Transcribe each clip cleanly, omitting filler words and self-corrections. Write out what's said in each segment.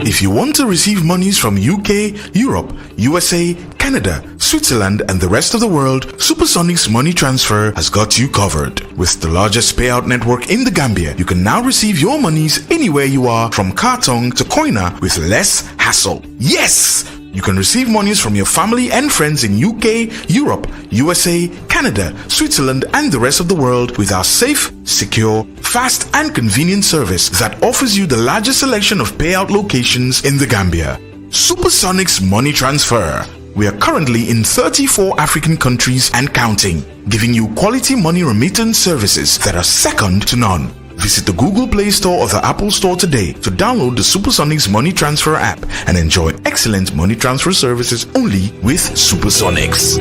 If you want to receive monies from UK, Europe, USA, Canada, Switzerland, and the rest of the world, Supersonics Money Transfer has got you covered. With the largest payout network in the Gambia, you can now receive your monies anywhere you are, from Kartong to Koina, with less hassle. Yes! You can receive monies from your family and friends in UK, Europe, USA, Canada, Switzerland, and the rest of the world with our safe, secure, fast, and convenient service that offers you the largest selection of payout locations in the Gambia. Supersonics Money Transfer. We are currently in 34 African countries and counting, giving you quality money remittance services that are second to none. Visit the Google Play Store or the Apple Store today to download the Supersonics Money Transfer app and enjoy excellent money transfer services only with Supersonics.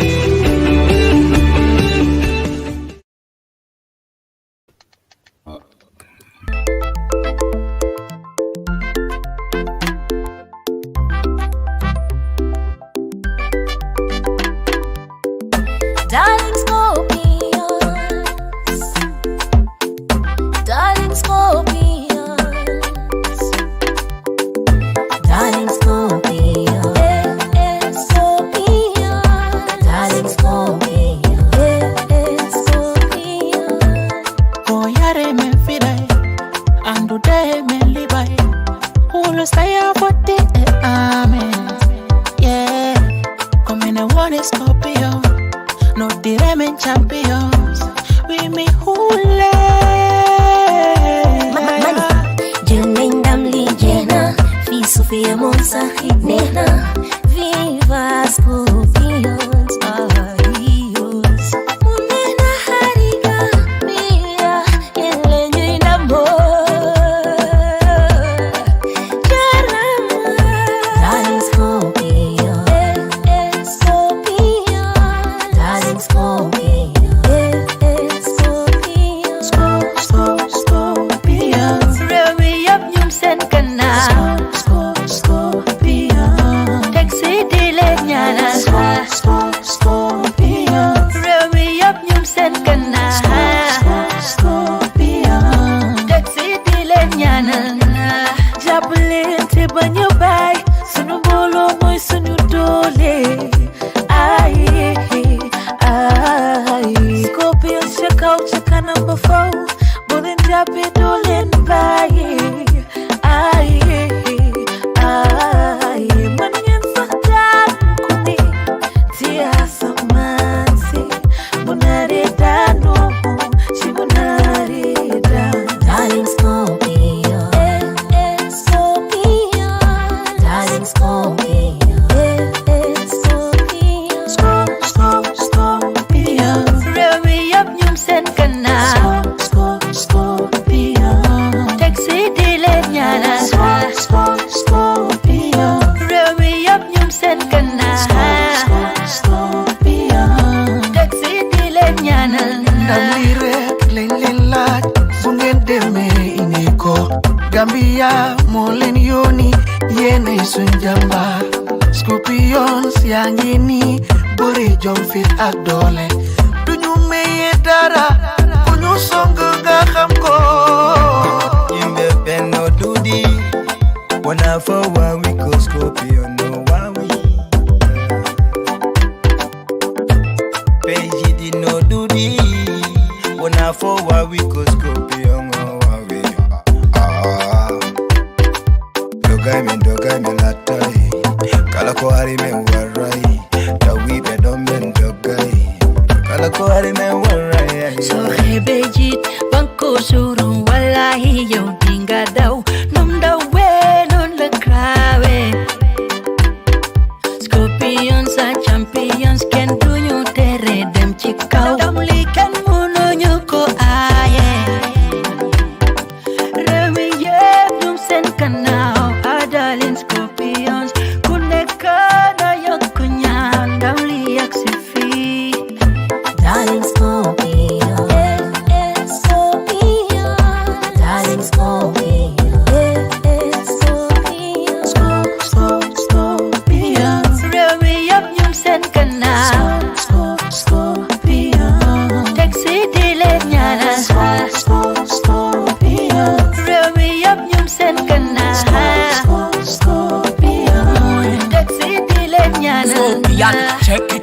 Champions can do you tere dem chikau. Dam likan muno nyuko aye.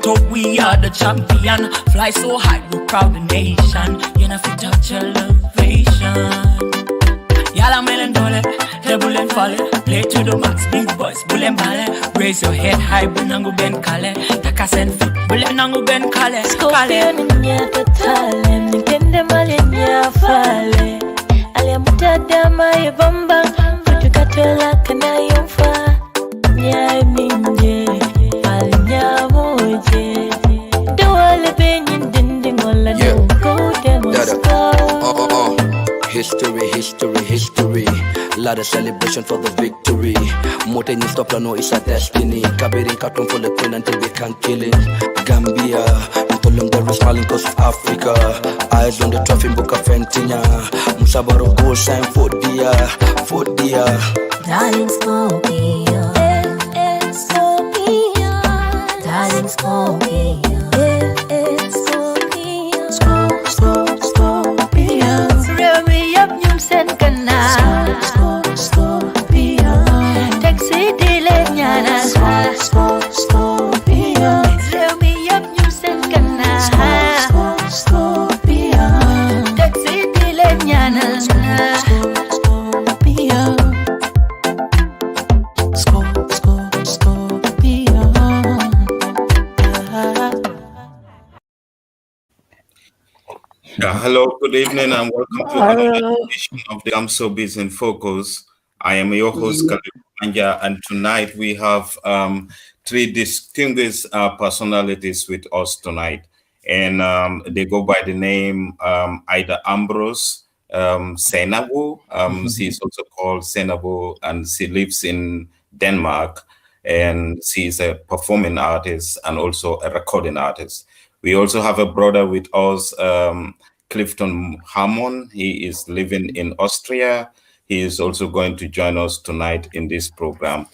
top, we are the champion. Fly so high, we proud the nation. You know, fit touch elevation. Yalla melon dollar, the bullet fall. Play to the max, big boys, bullet ballet. Raise your head high, bunangu ben kale. Taka send fit, bullet nangu ben kale. Scorpion nya katale, nikende mali nya fale. Ale mutada mai bamba, kutukatola kana yomfa. Nya minje, al nya moje. Dawale benyin dinding wala no go demo. History, history, history. Lot of celebration for the victory. Mountain stop, no, it's a destiny. Kabirin cartoon for the queen until we can kill it. Gambia, Mtolong the smiling coast of Africa. Eyes on the trophy book of Fentina. Musabaro gold sign for dia, for dia. Darling Scorpio, Scorpio, darling Scorpio, Scorpio. Remy up nyum sen kana. Scorpio, taxi dile nyana. Scorpio, Remy up nyum sen kana. Scorpio, taxi dile nyana. Hello, good evening, and welcome to another edition of the Showbiz in Focus. I am your host, Kalilu, Banja, and tonight we have three distinguished personalities with us tonight, and they go by the name either Ambrose, Senabu. She is also called Senabu, and she lives in Denmark, and she is a performing artist and also a recording artist. We also have a brother with us, Clifton Harmon. He is living in Austria. He is also going to join us tonight in this program.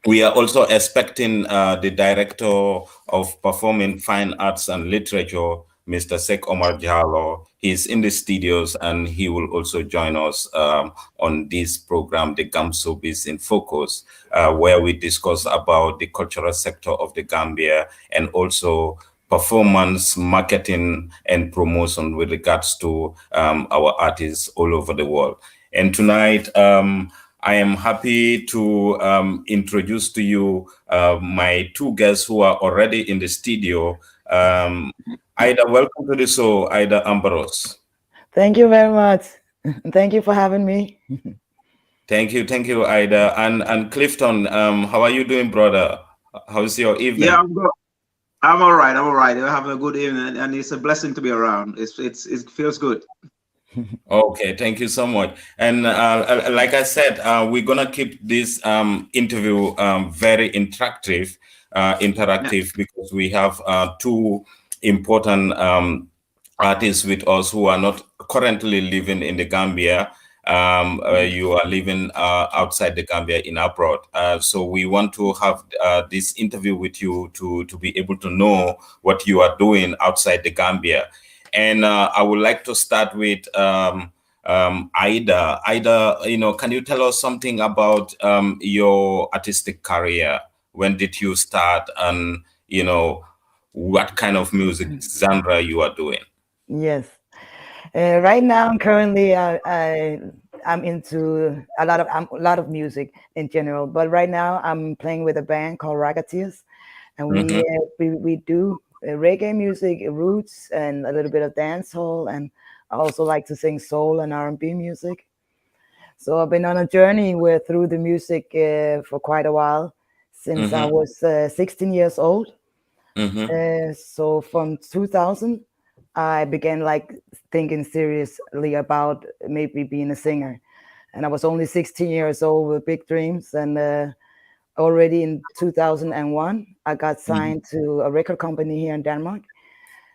We are also expecting the director of Performing Fine Arts and Literature, Mr. Sheikh Omar Jallow. He's in the studios and he will also join us on this program, the Showbiz in Focus, where we discuss about the cultural sector of the Gambia and also performance, marketing, and promotion with regards to our artists all over the world. And tonight, I am happy to introduce to you my two guests who are already in the studio. Ida, welcome to the show, Ida Ambrose. Thank you very much. Thank you for having me. Thank you, Ida. And Clifton, how are you doing, brother? How's your evening? Yeah, I'm good. I'm all right. We're having a good evening, and it's a blessing to be around. It feels good. Okay, thank you so much. And like I said, we're gonna keep this interview very interactive, because we have two important artists with us who are not currently living in the Gambia. You are living outside the Gambia in abroad. So we want to have this interview with you to be able to know what you are doing outside the Gambia. And I would like to start with Ida. Ida, can you tell us something about your artistic career? When did you start, and what kind of music genre you are doing? Yes. Right now, currently, I'm into a lot of music in general. But right now, I'm playing with a band called Ragatiers, and we do reggae music, roots, and a little bit of dancehall. And I also like to sing soul and R&B music. So I've been on a journey through the music for quite a while, since I was 16 years old. So from 2000. I began thinking seriously about maybe being a singer, and I was only 16 years old with big dreams. And already in 2001, I got signed to a record company here in Denmark,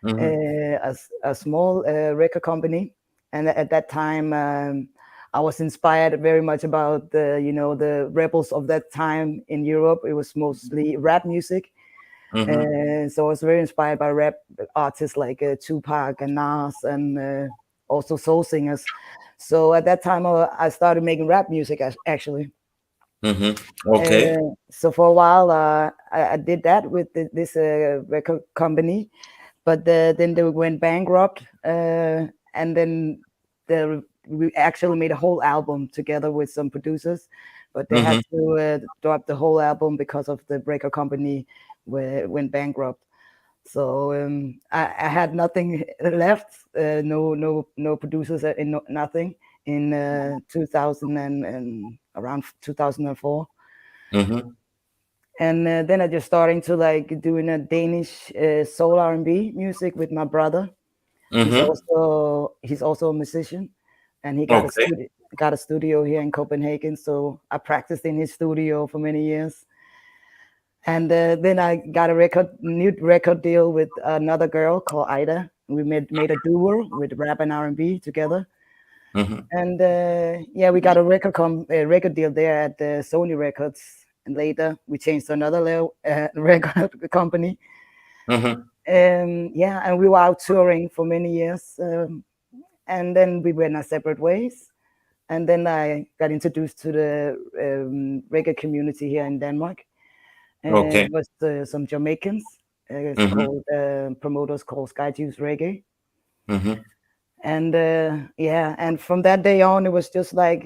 a small record company. And at that time, I was inspired very much about the rebels of that time in Europe. It was mostly rap music. And so I was very inspired by rap artists like Tupac and Nas, and also soul singers. So at that time, I started making rap music, actually. Okay. So for a while, I did that with this record company, but then they went bankrupt, and then we actually made a whole album together with some producers, but they had to drop the whole album because of the record company went bankrupt. So I had nothing left, no producers, nothing in 2000 and around 2004. And then I just starting to like doing a Danish soul R&B music with my brother. He's also a musician, and he got a studio here in Copenhagen. So I practiced in his studio for many years. And then I got a new record deal with another girl called Ida. We made a duo with rap and R&B together. And we got a record deal there at Sony Records. And later we changed to another record company. And we were out touring for many years. And then we went our separate ways. And then I got introduced to the reggae community here in Denmark. It was some Jamaicans. It's called promoters called Sky Juice Reggae. And and from that day on, it was just like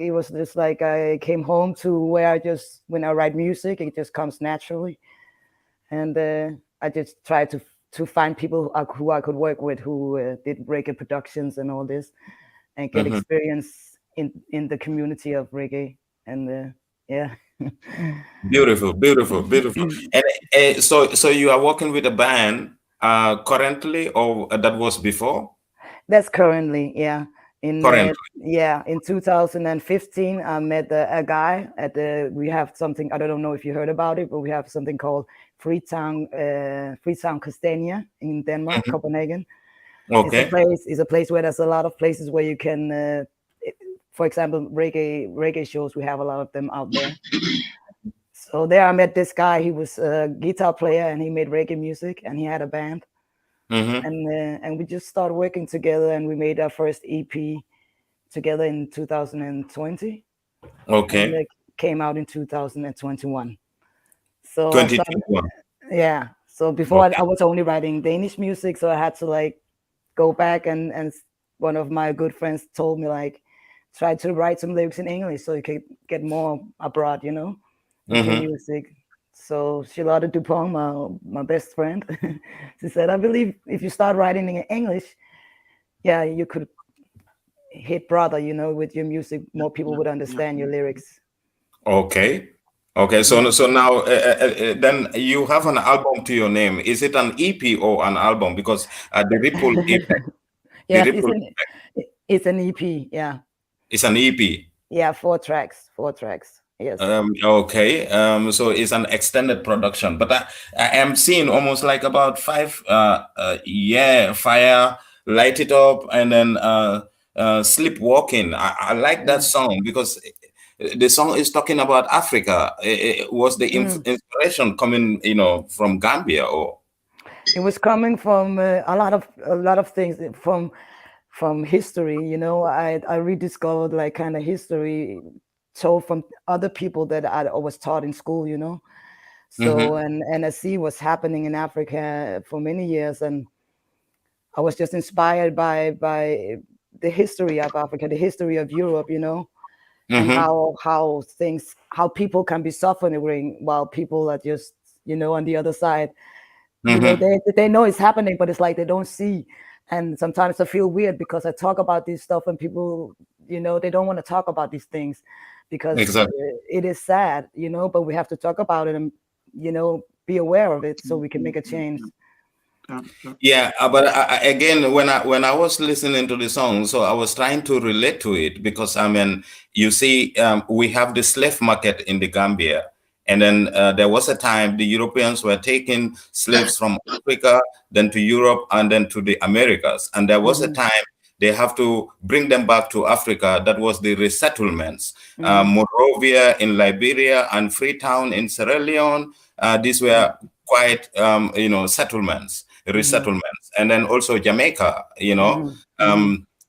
I came home to where when I write music, it just comes naturally. And I just try to find people who I could work with, who did reggae productions and all this, and get experience in the community of reggae. And Beautiful. And so you are working with a band currently, or that was before? That's currently, yeah. In 2015, I met a guy we have something, I don't know if you heard about it, but we have something called Freetown Christiania in Denmark, Copenhagen. It's a place where there's a lot of places where you can, for example, reggae shows. We have a lot of them out there. So there I met this guy. He was a guitar player and he made reggae music, and he had a band. And we just started working together, and we made our first EP together in 2020. And it came out in 2021. So 2021. So before I was only writing Danish music, so I had to like go back, and one of my good friends told me like, try to write some lyrics in English so you can get more abroad, with your music. So Charlotte Dupont, my best friend, she said, I believe if you start writing in English, you could hit broader, with your music. More people would understand your lyrics. Okay. So now then you have an album to your name. Is it an EP or an album? Because the Ripple Effect. It's an EP. Yeah. It's an EP. Yeah, 4 tracks. Yes. So it's an extended production, but I am seeing almost like about 5 Fire, Light It Up, and then Sleepwalking. I like that song because the song is talking about Africa. Was the inspiration coming from Gambia, or it was coming from a lot of things from history? I rediscovered like kind of history told from other people that I was taught in school, So and I see what's happening in Africa for many years, and I was just inspired by the history of Africa, the history of Europe, and how people can be suffering while people are just, on the other side. They know it's happening, but it's like they don't see. And sometimes I feel weird because I talk about this stuff and people, they don't want to talk about these things because it is sad, but we have to talk about it and, be aware of it so we can make a change. But again, when I was listening to the song, so I was trying to relate to it because you see, we have the slave market in the Gambia. And then there was a time the Europeans were taking slaves from Africa, then to Europe, and then to the Americas. And there was a time they have to bring them back to Africa. That was the resettlements. Monrovia in Liberia and Freetown in Sierra Leone. These were quite, settlements, resettlements. And then also Jamaica,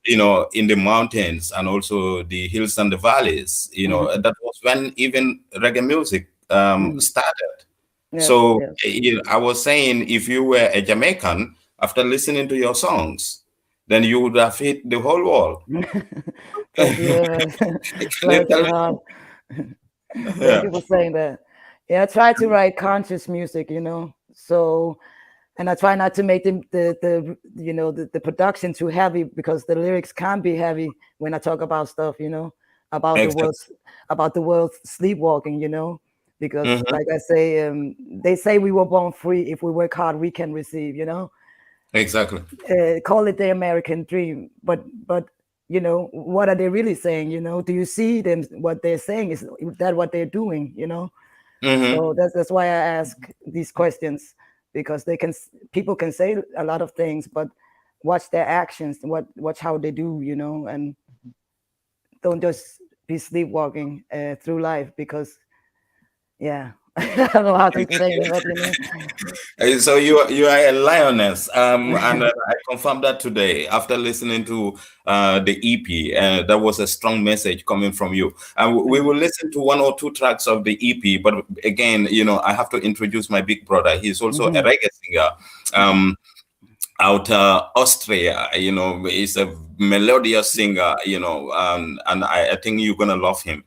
you know, in the mountains and also the hills and the valleys. You know, that was when even reggae music started. Yes, So yes. I was saying, if you were a Jamaican, after listening to your songs, then you would have hit the whole world. Thank you. Fly too hard. Thank you for saying that. Yeah, I try to write conscious music, you know. So, and I try not to make the you know, the production too heavy, because the lyrics can be heavy when I talk about stuff, you know, about the world sleepwalking, you know, because like I say, they say we were born free. If we work hard, we can receive, you know. Exactly. Call it the American dream, but you know, what are they really saying? You know, do you see them? What they're saying is that what they're doing? You know, so that's why I ask these questions, because people can say a lot of things, but watch their actions, watch how they do, you know, and don't just be sleepwalking through life, because yeah. I don't know how to explain it, but you know. So you are a lioness, and I confirmed that today after listening to the EP. That was a strong message coming from you. And we will listen to 1 or 2 tracks of the EP. But again, you know, I have to introduce my big brother. He's also a reggae singer. Out Austria, you know, he's a melodious singer, you know, and I think you're gonna love him.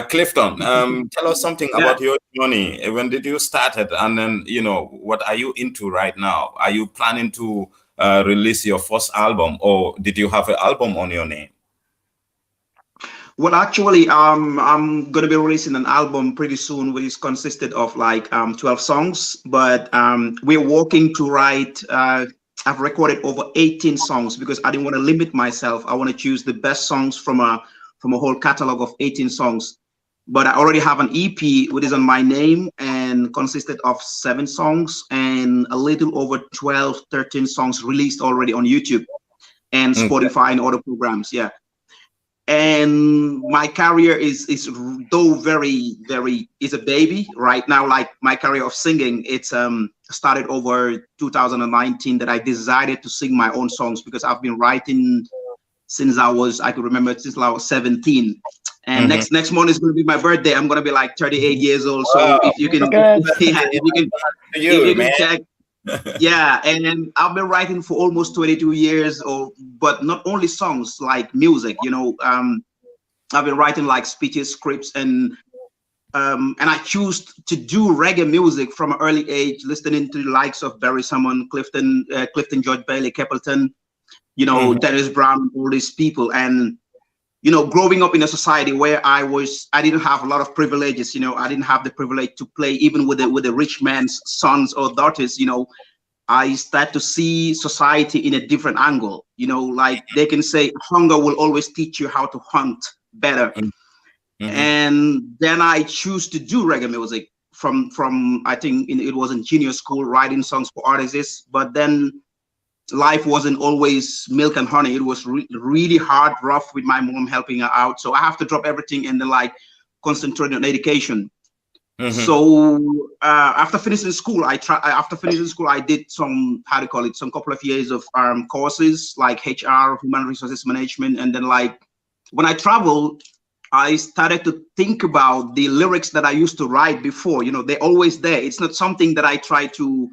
Clifton, tell us something about your journey. When did you start it, and then, you know, what are you into right now? Are you planning to release your first album, or did you have an album on your name? Well, actually, I'm going to be releasing an album pretty soon, which is consisted of like 12 songs. But we're working to write. I've recorded over 18 songs because I didn't want to limit myself. I want to choose the best songs from a whole catalog of 18 songs. But I already have an EP which is on my name and consisted of 7 songs and a little over 12, 13 songs released already on YouTube and Spotify and other programs. Yeah. And my career is though very is a baby right now. Like my career of singing, it's started over 2019 that I decided to sing my own songs, because I've been writing since I could remember since I was 17. And next month is going to be my birthday. I'm going to be like 38 years old. So if you can, if you can check. Yeah, and I've been writing for almost 22 years, but not only songs, like music, you know. I've been writing like speeches, scripts, and I choose to do reggae music from an early age, listening to the likes of Barry Hammond, Clifton, George Bailey, Capleton, you know, Dennis Brown, all these people. And you know, growing up in a society where I didn't have a lot of privileges, you know, I didn't have the privilege to play even with the rich man's sons or daughters, you know. I start to see society in a different angle, you know, like they can say hunger will always teach you how to hunt better. And then I choose to do reggae music from I think it was in junior school, writing songs for artists, but then life wasn't always milk and honey. It was really hard, rough with my mom helping her out. So I have to drop everything and then like concentrate on education. So after finishing school, I did some, some couple of years of courses like HR, human resources management. And then like when I traveled, I started to think about the lyrics that I used to write before. You know, they're always there. It's not something that I try to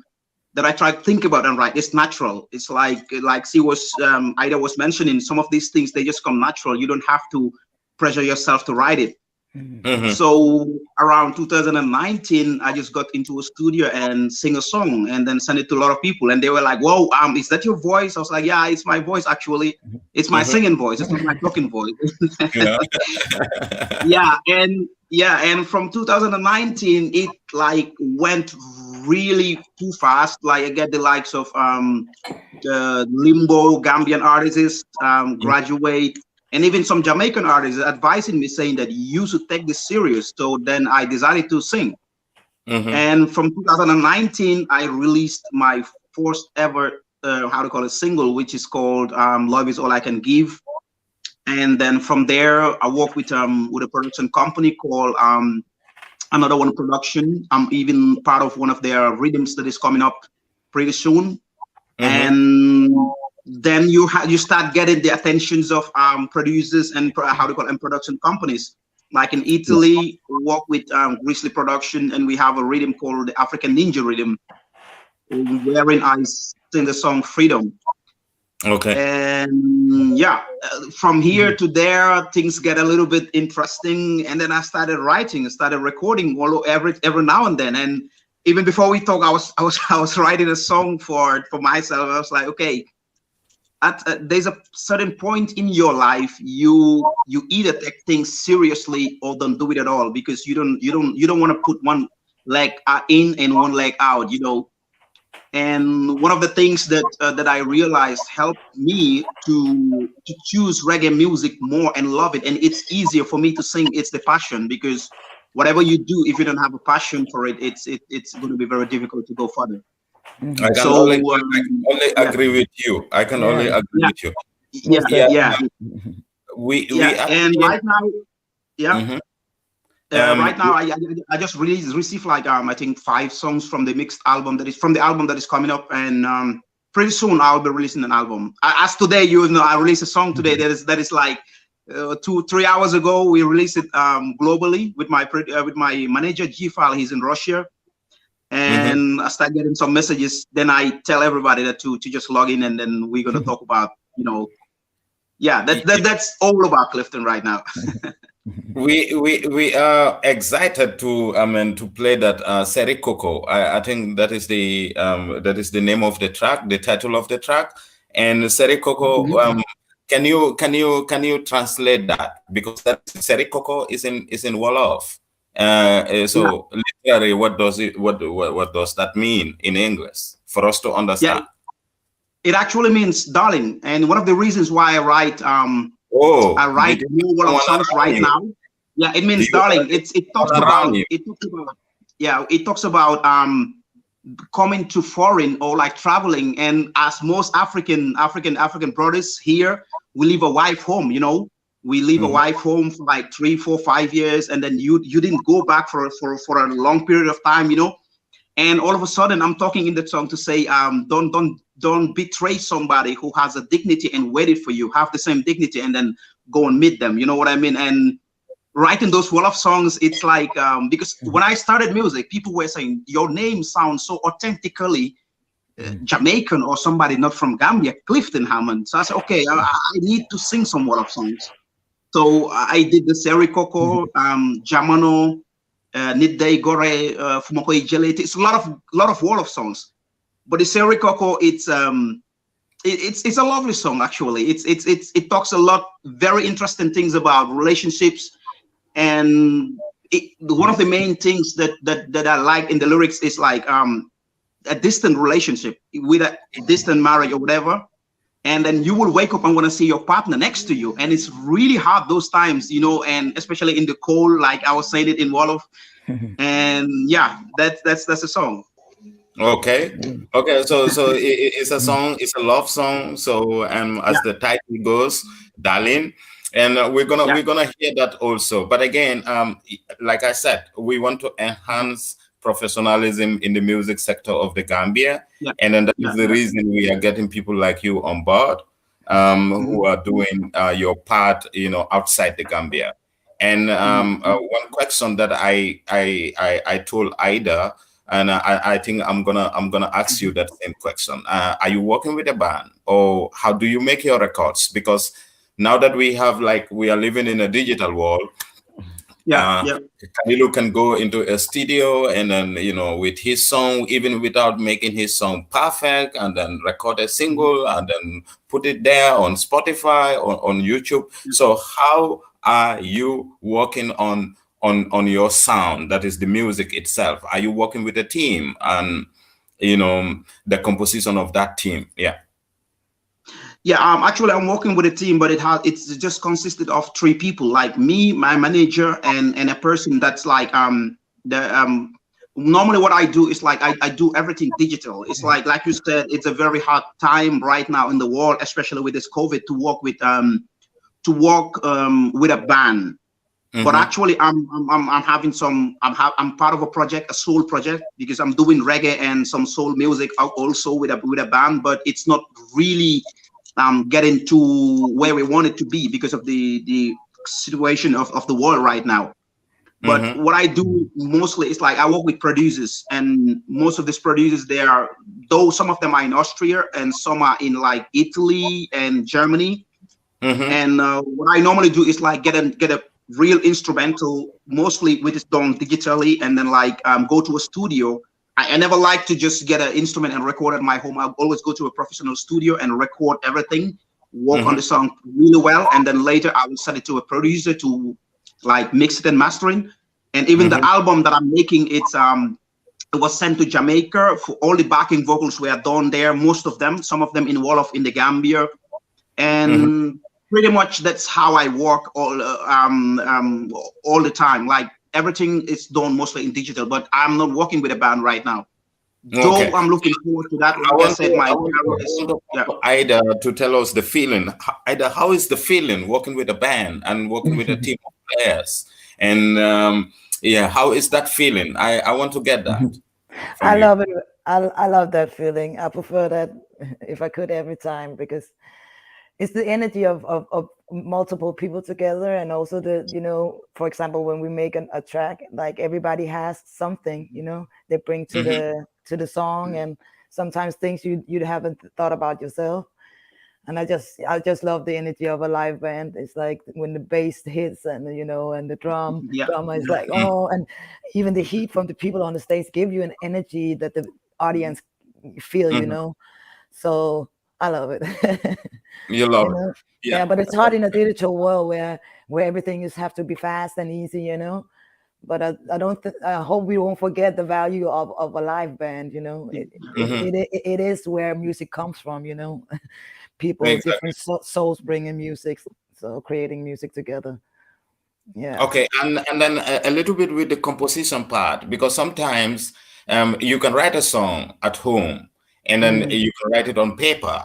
think about and write. It's natural. It's like Ida was mentioning, some of these things, they just come natural. You don't have to pressure yourself to write it. So around 2019, I just got into a studio and sing a song and then send it to a lot of people. And they were like, whoa, is that your voice? I was like, yeah, it's my voice, actually. It's my singing voice. It's not my talking voice. And from 2019, it like went really too fast. Like I get the likes of the Limbo Gambian artists, Graduate, and even some Jamaican artists advising me, saying that you should take this serious. So then I decided to sing. And from 2019, I released my first ever single, which is called Love Is All I Can Give. And then from there, I work with a production company called Another One Production. I'm even part of one of their rhythms that is coming up pretty soon. And then you start getting the attentions of producers and production companies. Like in Italy, we work with Grizzly Production, and we have a rhythm called the African Ninja Rhythm, wherein I sing the song Freedom. Okay. And yeah, from here to there, things get a little bit interesting. And then I started writing, I started recording every now and then. And even before we talk, I was writing a song for myself. I was like, okay, there's a certain point in your life you either take things seriously or don't do it at all, because you don't want to put one leg in and one leg out, you know. And one of the things that I realized helped me to choose reggae music more and love it, and it's easier for me to sing, it's the passion. Because whatever you do, if you don't have a passion for it, it's going to be very difficult to go further. I can only agree with you. I can only agree with you. And right now, right now I just received like I think 5 songs from the mixed album that is coming up, and pretty soon I'll be releasing an album. As today, you know, I released a song today that is like 2-3 hours ago. We released it globally with my manager G-File. He's in Russia. And I start getting some messages. Then I tell everybody that to just log in, and then we're gonna talk about, you know, that's all about Clifton right now. we are excited to play that Seri Coco. I think that is the name of the track, the title of the track. And Seri Coco, can you translate that? Because that Seri Coco is in Wolof. So literally, what does that mean in English for us to understand? It actually means darling, and one of the reasons why I write more Wolof songs right now. Yeah, it means darling. It talks about coming to foreign or like traveling, and as most African brothers here, we leave a wife home, you know. We leave a wife home for like 3, 4, 5 years, and then you didn't go back for a long period of time, you know. And all of a sudden, I'm talking in the song to say, don't betray somebody who has a dignity and waited for you. Have the same dignity, and then go and meet them. You know what I mean? And writing those Wolof songs, it's like because when I started music, people were saying your name sounds so authentically Jamaican or somebody not from Gambia, Clifton Harmon. So I said, okay, I need to sing some Wolof songs. So I did the Seri Coco, Jamano, Nidday Gore, Fumakoy Jelly. It's a lot of Wolof songs, but the Seri Coco, it's a lovely song actually. It talks a lot, very interesting things about relationships, and one of the main things that I like in the lyrics is like a distant relationship with a distant marriage or whatever. And then you will wake up and want to see your partner next to you. And it's really hard those times, you know, and especially in the cold, like I was saying it in Wolof. And yeah, that's a song. Okay. So it's a song, it's a love song. So as the title goes, darling. And we're gonna hear that also. But again, like I said, we want to enhance professionalism in the music sector of the Gambia, and then that is the reason we are getting people like you on board, who are doing your part, you know, outside the Gambia. And one question that I told Ida, and I think I'm gonna ask you that same question. Are you working with a band, or how do you make your records? Because now that we are living in a digital world. Kalilu can go into a studio and then, you know, with his song, even without making his song perfect, and then record a single and then put it there on Spotify or on YouTube. So how are you working on your sound? That is the music itself. Are you working with a team and, you know, the composition of that team? Actually, I'm working with a team, but it's just consisted of 3 people, like me, my manager, and a person that's like normally what I do is like I do everything digital. It's like you said, it's a very hard time right now in the world, especially with this COVID, to work with a band. But actually, I'm part of a project, a soul project, because I'm doing reggae and some soul music also with a band, but it's not really getting to where we want it to be because of the situation of the world right now. But what I do mostly is like I work with producers, and most of these producers, though some of them are in Austria and some are in like Italy and Germany. And what I normally do is like get a real instrumental, mostly which is done digitally, and then like go to a studio. I never like to just get an instrument and record at my home. I always go to a professional studio and record everything, work on the song really well, and then later I will send it to a producer to like mix it and mastering. And even the album that I'm making, it was sent to Jamaica. For all the backing vocals were done there, most of them, some of them in Wolof in the Gambia, and pretty much that's how I work all the time. Like everything is done mostly in digital, but I'm not working with a band right now. Though I'm looking forward to that. I want Ida to tell us the feeling. Ida, how is the feeling working with a band and working with a team of players? And how is that feeling? I want to get that. I love it. I love that feeling. I prefer that if I could every time, because it's the energy of multiple people together, and also for example, when we make a track, like everybody has something, they bring to the song, and sometimes things you haven't thought about yourself. And I just love the energy of a live band. It's like when the bass hits and and the drummer is like, oh, and even the heat from the people on the stage give you an energy that the audience feel, So I love it. You love it. Yeah, but it's hard in a digital world where everything just have to be fast and easy, But I hope we won't forget the value of a live band, It is where music comes from, People, different souls bringing music, so creating music together. Yeah. Okay, and then a little bit with the composition part, because sometimes you can write a song at home, and then you can write it on paper,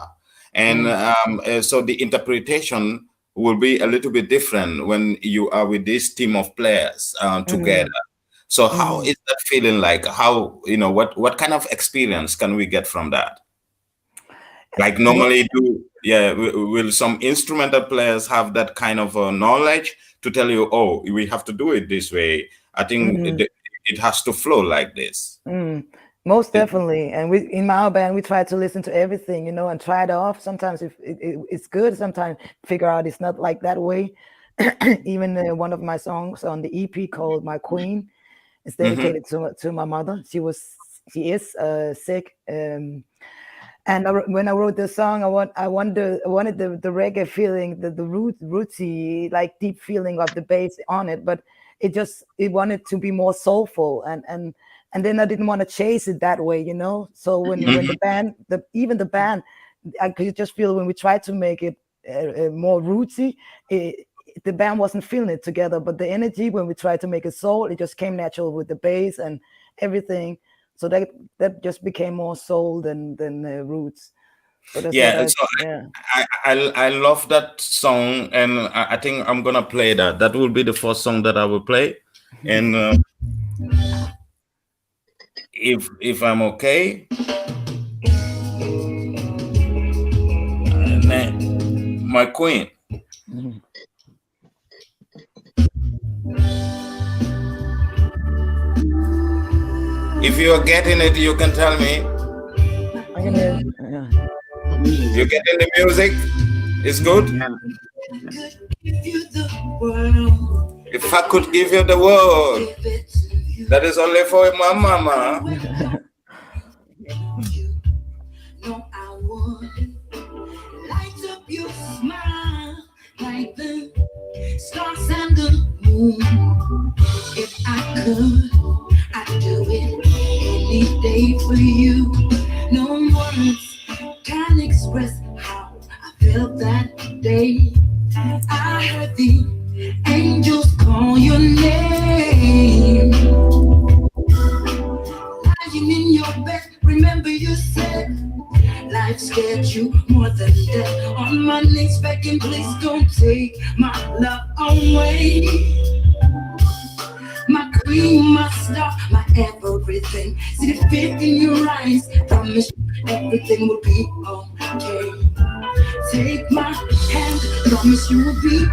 and so the interpretation will be a little bit different when you are with this team of players together. So how is that feeling like? How, what kind of experience can we get from that? Like normally will some instrumental players have that kind of knowledge to tell you, oh, we have to do it this way? I think it has to flow like this. Most definitely. And in my band, we try to listen to everything, and try it off. Sometimes if it's good, sometimes figure out it's not like that way. Even one of my songs on the EP called My Queen is dedicated to my mother. She is sick. And when I wrote the song, I wanted the reggae feeling, the rootsy, like deep feeling of the bass on it, but it wanted to be more soulful, and then I didn't want to chase it that way, So when the band, even the band, I could just feel when we tried to make it more rootsy, the band wasn't feeling it together, but the energy when we tried to make it soul, it just came natural with the bass and everything. So that just became more soul than roots. So I love that song, and I think I'm gonna play that. That will be the first song that I will play, and if I'm okay, My Queen. If you are getting it, you can tell me. You getting the music? It's good? If I could give you the world, that is only for my mama. I would light up your smile like the stars and the moon. If I could, I'd do it any day for you. No words can express how I felt that day. I heard the angels call your name. Lying in your bed, remember you said life scared you more than death. On my knees begging, please don't take my love away. My queen, my star, my everything. See the fear in your eyes. Promise everything will be okay. Take my hand, promise you will be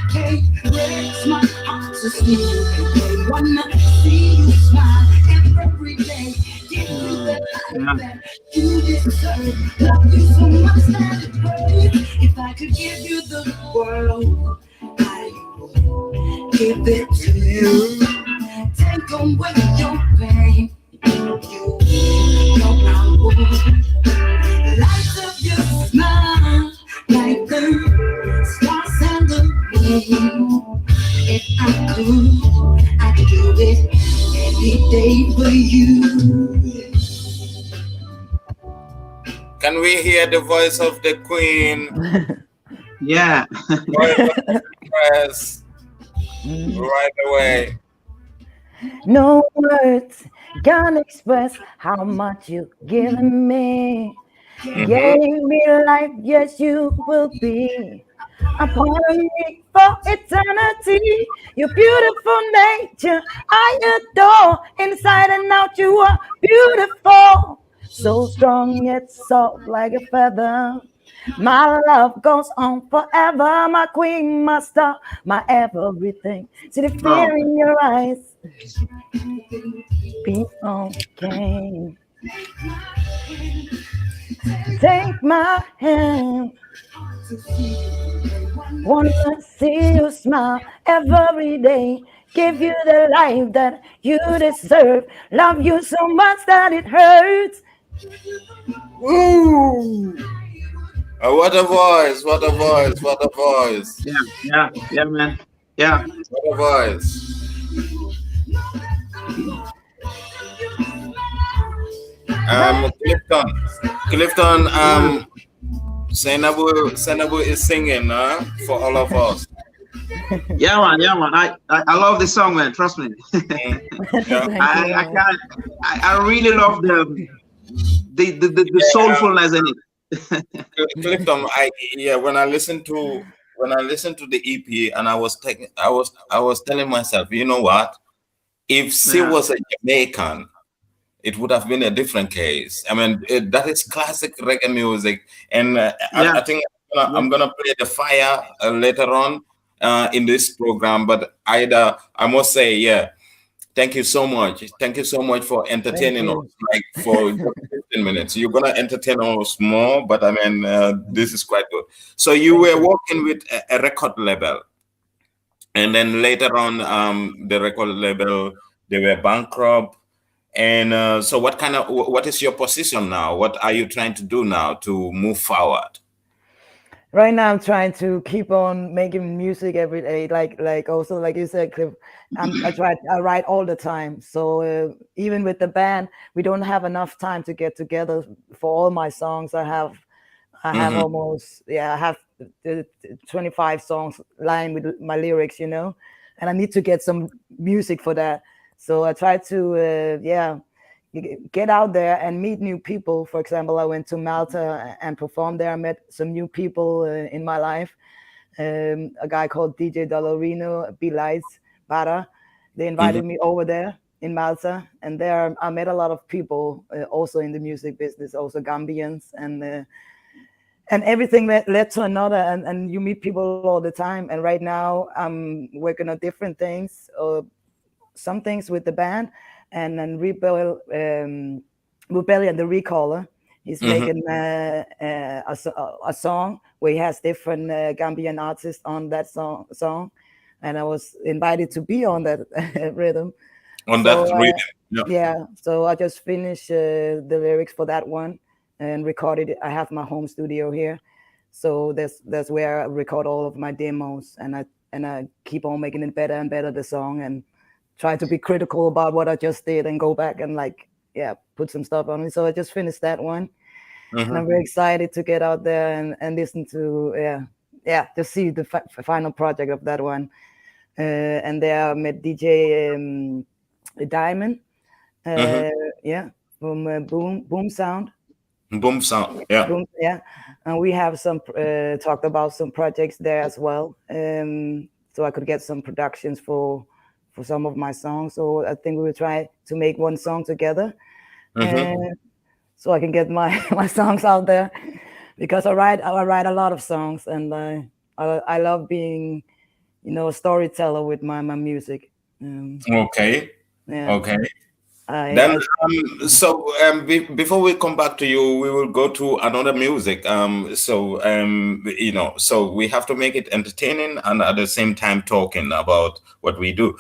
okay. Breaks my heart to see you. They wanna see you smile every day. Give you the life that you deserve. Love you so much that it hurts. If I could give you the world, I would give it to you. Take away your pain. You know I would. Light up your smile like the stars and the moon. If I could, I'd do it any day for you. Can we hear the voice of the Queen? Yeah. Press right away. No words can express how much you've given me. Gave me life, yes, you will be a part of me for eternity. Your beautiful nature, I adore. Inside and out, you are beautiful. So strong yet soft like a feather. My love goes on forever. My queen, my star, my everything. See the fear in your eyes. Be okay. Take my hand. Wanna see you smile every day. Give you the life that you deserve. Love you so much that it hurts. Woo! What a voice! What a voice! What a voice! Yeah, man. Yeah. What a voice! Clifton, Senabu is singing for all of us. Yeah, man. I love this song, man. Trust me. I really love the soulfulness in it. Clifton, when I listened to the EP, and I was telling myself, you know what? If she was a Jamaican, it would have been a different case. I mean, that is classic reggae music, and I think I'm gonna play the fire later on in this program. But I must say, thank you so much. Thank you so much for entertaining us. Like for 15 minutes, you're gonna entertain us more. But I mean, this is quite good. So you were working with a record label, and then later on, the record label, they were bankrupt. And so what is your position now? What are you trying to do now to move forward? Right now, I'm trying to keep on making music every day. Like also, like you said, Cliff, I write all the time. So even with the band, we don't have enough time to get together for all my songs. I have almost, I have 25 songs lined with my lyrics, and I need to get some music for that. So I try to, get out there and meet new people. For example, I went to Malta and performed there. I met some new people in my life. A guy called DJ Dallarino, B Lights, Bara. They invited me over there in Malta. And there I met a lot of people also in the music business, also Gambians. And everything led to another. And you meet people all the time. And right now I'm working on different things. Some things with the band, and then Rebellion, the Recaller. He's making a song where he has different Gambian artists on that song, and I was invited to be on that rhythm. So I just finished the lyrics for that one and recorded it. I have my home studio here, so that's where I record all of my demos, and I keep on making it better and better, the song, and try to be critical about what I just did and go back and put some stuff on it. So I just finished that one. And I'm very excited to get out there and listen to, to see the final project of that one. And there I met DJ Diamond, from Boom Sound. Boom Sound, yeah. And we have some talked about some projects there as well. So I could get some productions for some of my songs. So I think we will try to make one song together, so I can get my songs out there. because I write a lot of songs, and I love being, a storyteller with my music. Okay. Yeah. Okay. Then, before we come back to you, we will go to another music. So we have to make it entertaining and at the same time talking about what we do.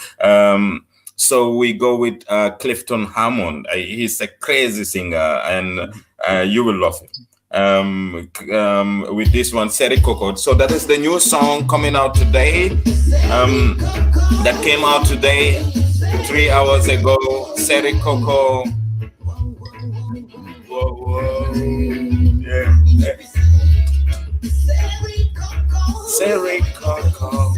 So we go with Clifton Harmon. He's a crazy singer, and you will love it. With this one, Seri Coco. So that is the new song coming out today. That came out today, 3 hours ago. Seri Coco. Whoa, whoa. Yeah. Seri Coco.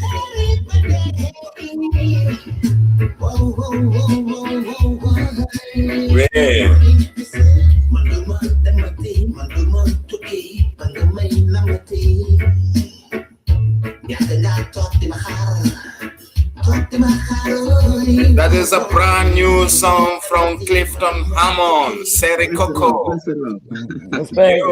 Yeah. That is a brand new song from Clifton Harmon, Seri Coco. Respect.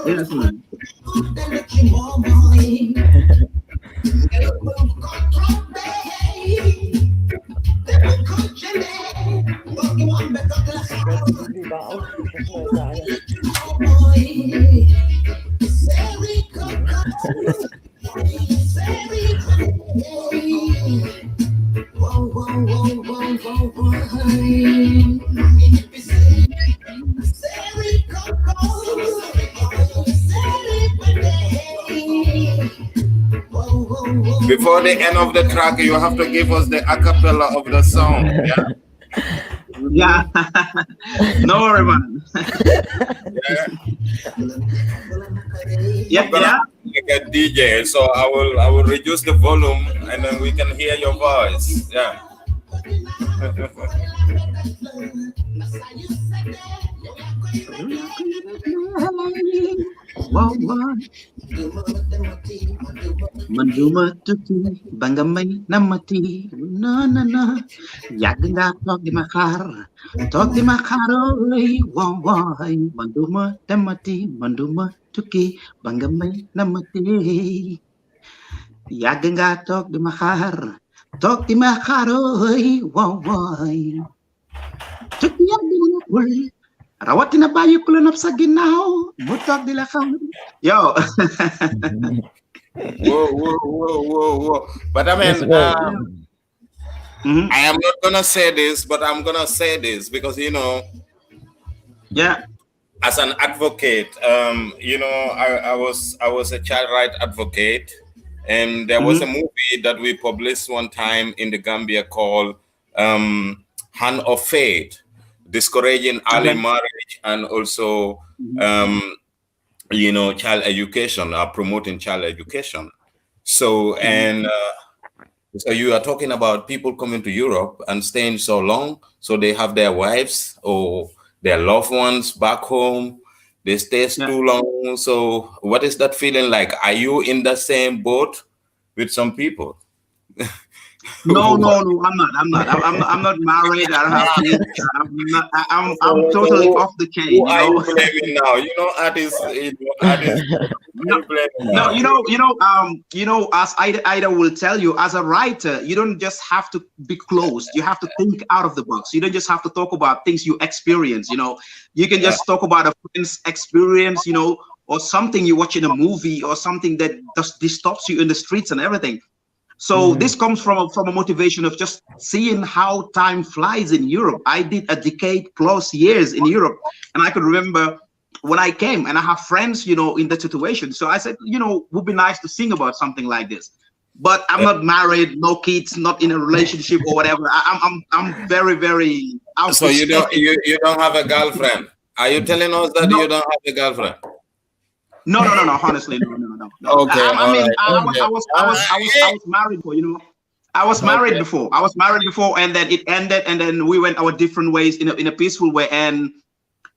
Yes, man. Before the end of the track, you have to give us the acapella of the song. Yeah. No worry, man. Yeah. Like a DJ, so I will reduce the volume and then we can hear your voice. Yeah. Manduma tuki bangamay namati na yaga talk di makar oy why manduma tuki bangamay namati yaga talk di makar oy why tuki yaga rawat na bayo kulunop sa ginaw butak dila kam yo. Whoa. But I mean, I am not gonna say this, but I'm gonna say this because as an advocate, I was a child rights advocate, and there was a movie that we published one time in the Gambia called Hand of Fate, discouraging early marriage and also child education, promoting child education. So so you are talking about people coming to Europe and staying so long, so they have their wives or their loved ones back home, they stay too long. So what is that feeling like? Are you in the same boat with some people? No, I'm not. I'm not married. I don't have kids. I'm totally off the chain. Who are you blaming now? Artists. As Ida will tell you, as a writer, you don't just have to be closed. You have to think out of the box. You don't just have to talk about things you experience. You can just talk about a friend's experience, or something you watch in a movie, or something that just disturbs you in the streets and everything. So this comes from a motivation of just seeing how time flies in Europe. I did a decade plus years in Europe, and I could remember when I came, and I have friends, in that situation. So I said, would be nice to sing about something like this. But I'm not married, no kids, not in a relationship or whatever. I'm very, very out. So you don't have a girlfriend? Are you telling us that you don't have a girlfriend? No. Honestly, no. Okay, I mean, all right. I was married before, you know. I was married before. And then it ended, and then we went our different ways in a peaceful way. And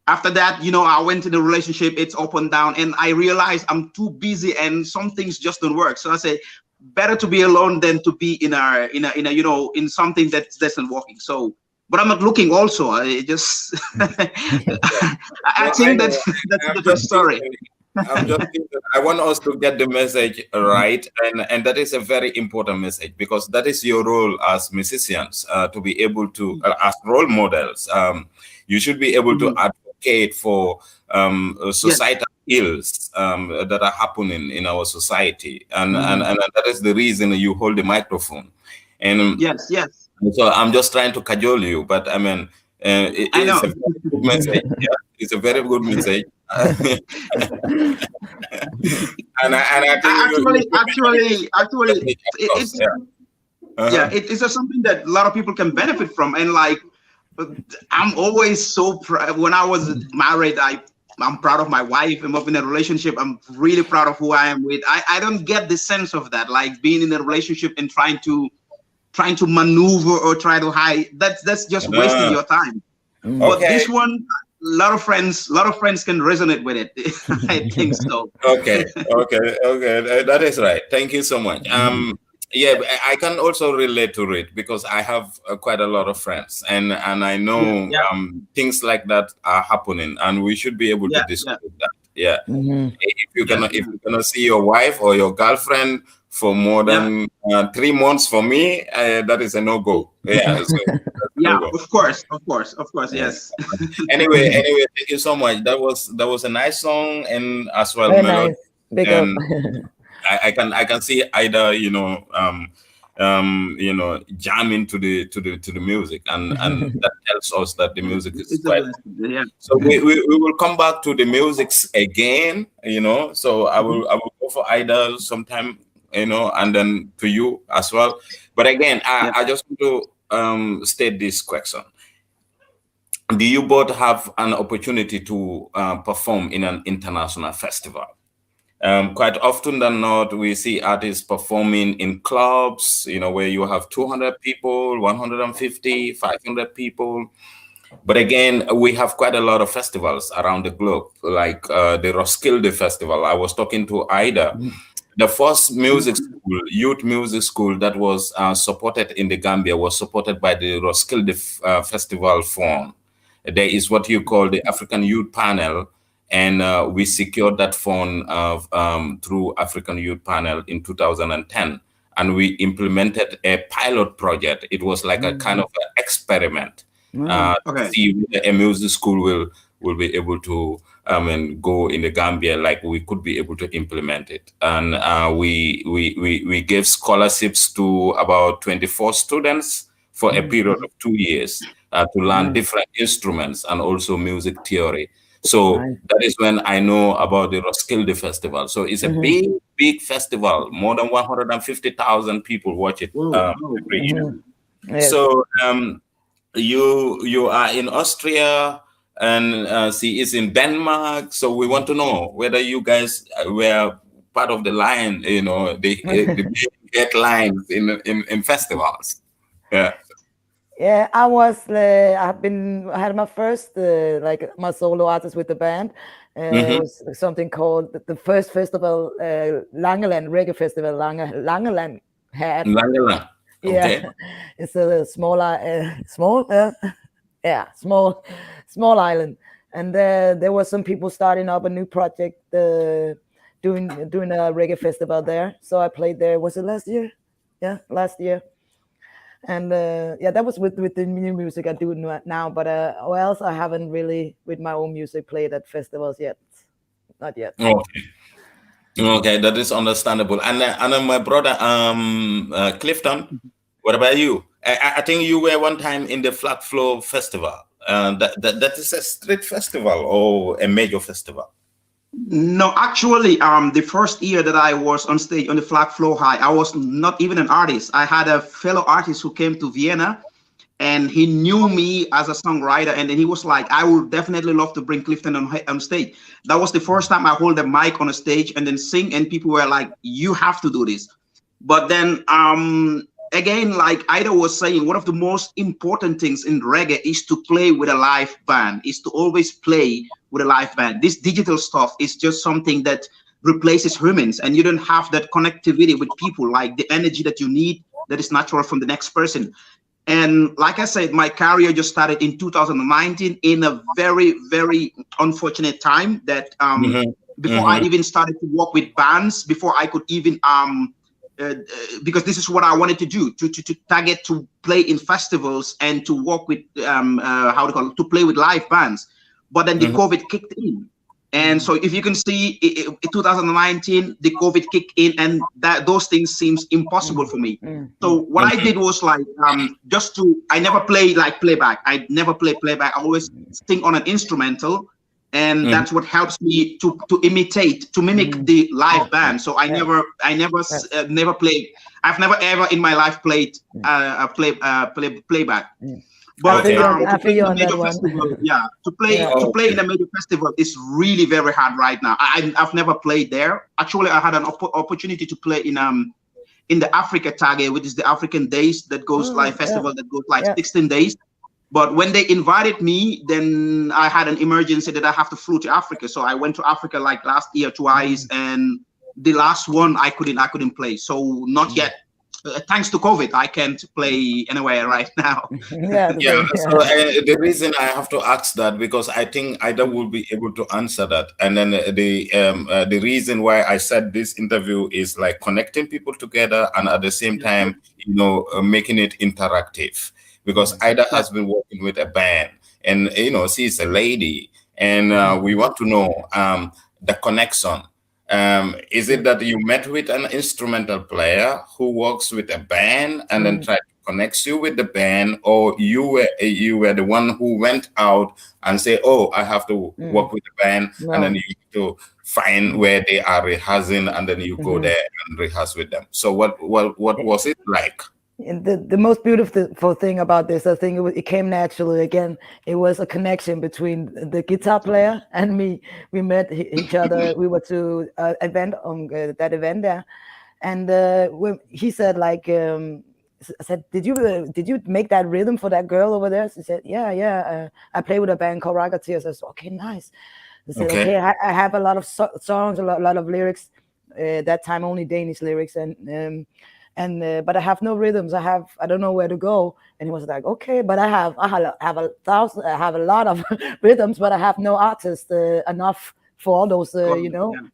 after that, you know, I went in a relationship. It's up and down, and I realized I'm too busy, and some things just don't work. So I say, better to be alone than to be in a you know, in something that's not working. So, but I'm not looking. Also, I just I think that's a different story. I'm just thinking, I want us to get the message right, and that is a very important message, because that is your role as musicians, to be able to, as role models. You should be able to advocate for societal ills that are happening in our society, and that is the reason you hold the microphone. And yes. So I'm just trying to cajole you, but I mean, it is a very good message. Yeah, it's a very good message. and I think actually, it's just something that a lot of people can benefit from. And like, I'm always so proud. When I was married, I'm proud of my wife. I'm up in a relationship. I'm really proud of who I am with. I don't get the sense of that, like being in a relationship and trying to maneuver or try to hide. That's just wasting your time. But this one, a lot of friends can resonate with it. I think so. Okay, that is right. Thank you so much. Yeah, I can also relate to it, because I have quite a lot of friends, and I know things like that are happening, and we should be able to discuss that. Yeah, if you cannot see your wife or your girlfriend for more than 3 months, for me, that is a no-go. Yeah, no-go. Of course, yes. Anyway, thank you so much. That was a nice song, and as well, very melody. nice. Big up. I can see either, you know, jamming to the music, and that tells us that the music is quite. So we will come back to the music again, you know. So I will go for either sometime, you know, and then to you as well. But again, I just want to state this question: do you both have an opportunity to perform in an international festival? Quite often than not, we see artists performing in clubs, you know, where you have 200 people, 150, 500 people. But again, we have quite a lot of festivals around the globe, like the Roskilde Festival. I was talking to Ida. The first music school, youth music school that was supported in the Gambia was supported by the Roskilde Festival Fund. There is what you call the African Youth Panel, and we secured that fund through African Youth Panel in 2010, and we implemented a pilot project. It was like a kind of an experiment to see whether a music school will be able to go in the Gambia, like we could be able to implement it. And we gave scholarships to about 24 students for a period of 2 years to learn different instruments and also music theory. So that is when I know about the Roskilde Festival. So it's a big festival. More than 150,000 people watch it every year. Yes. So you are in Austria, and she is in Denmark. So we want to know whether you guys were part of the line, you know, the big lines in festivals. Yeah. Yeah, I was. I had my first like my solo artist with the band. It was something called the first festival, Langeland Reggae Festival. Langeland had. Langeland. Okay. Yeah, it's a small island, and there were some people starting up a new project, doing a reggae festival there. So I played there. Was it last year? Yeah, last year. And that was with the new music I do now. But or else I haven't really, with my own music, played at festivals yet. Not yet. Okay, that is understandable. And then my brother, Clifton, what about you? I think you were one time in the Flat Flow Festival. That is a street festival or a major festival? No, actually, the first year that I was on stage on the Flag Flow High, I was not even an artist. I had a fellow artist who came to Vienna, and he knew me as a songwriter, and then he was like, I would definitely love to bring Clifton on stage. That was the first time I hold a mic on a stage and then sing, and people were like, you have to do this. But then again, like Ida was saying, one of the most important things in reggae is to play with a live band, is to always play with a live band. This digital stuff is just something that replaces humans, and you don't have that connectivity with people, like the energy that you need that is natural from the next person. And like I said, my career just started in 2019 in a very, very unfortunate time that before I even started to work with bands, before I could even because this is what I wanted to do, to target to play in festivals and to work with to play with live bands. But then the COVID kicked in. And so if you can see, in 2019, the COVID kicked in, and those things seems impossible for me. So what I did was like, I never play like playback. I never play playback. I always sing on an instrumental, and that's what helps me to mimic the live band. So I never played. I've never ever in my life played playback. But to play in a major festival, to play in a major festival is really very hard right now. I've never played there. Actually, I had an opportunity to play in the Africa Tage, which is the African Days that goes festival that goes 16 days. But when they invited me, then I had an emergency that I have to flew to Africa. So I went to Africa like last year twice, and the last one I couldn't play. So not yet. Thanks to COVID, I can't play anywhere right now. So the reason I have to ask that, because I think Ida will be able to answer that. And then the reason why I said this interview is like connecting people together, and at the same time, making it interactive. Because Ida has been working with a band, and she's a lady, and we want to know the connection. Is it that you met with an instrumental player who works with a band and then tried to connect you with the band, or you were the one who went out and say, oh, I have to work with the band, and then you need to find where they are rehearsing, and then you go there and rehearse with them? So what was it like? And the most beautiful thing about this, I think it came naturally. Again, it was a connection between the guitar player and me. We met each other. We were to event on that event there, and when he said like, I said, did you make that rhythm for that girl over there? She said, yeah. I play with a band called Ragateers. I said, okay, nice. I said, okay, I have a lot of songs, a lot of lyrics. That time only Danish lyrics, but I have no rhythms. I don't know where to go. And he was like, okay, but I have a lot of rhythms, but I have no artist enough for all those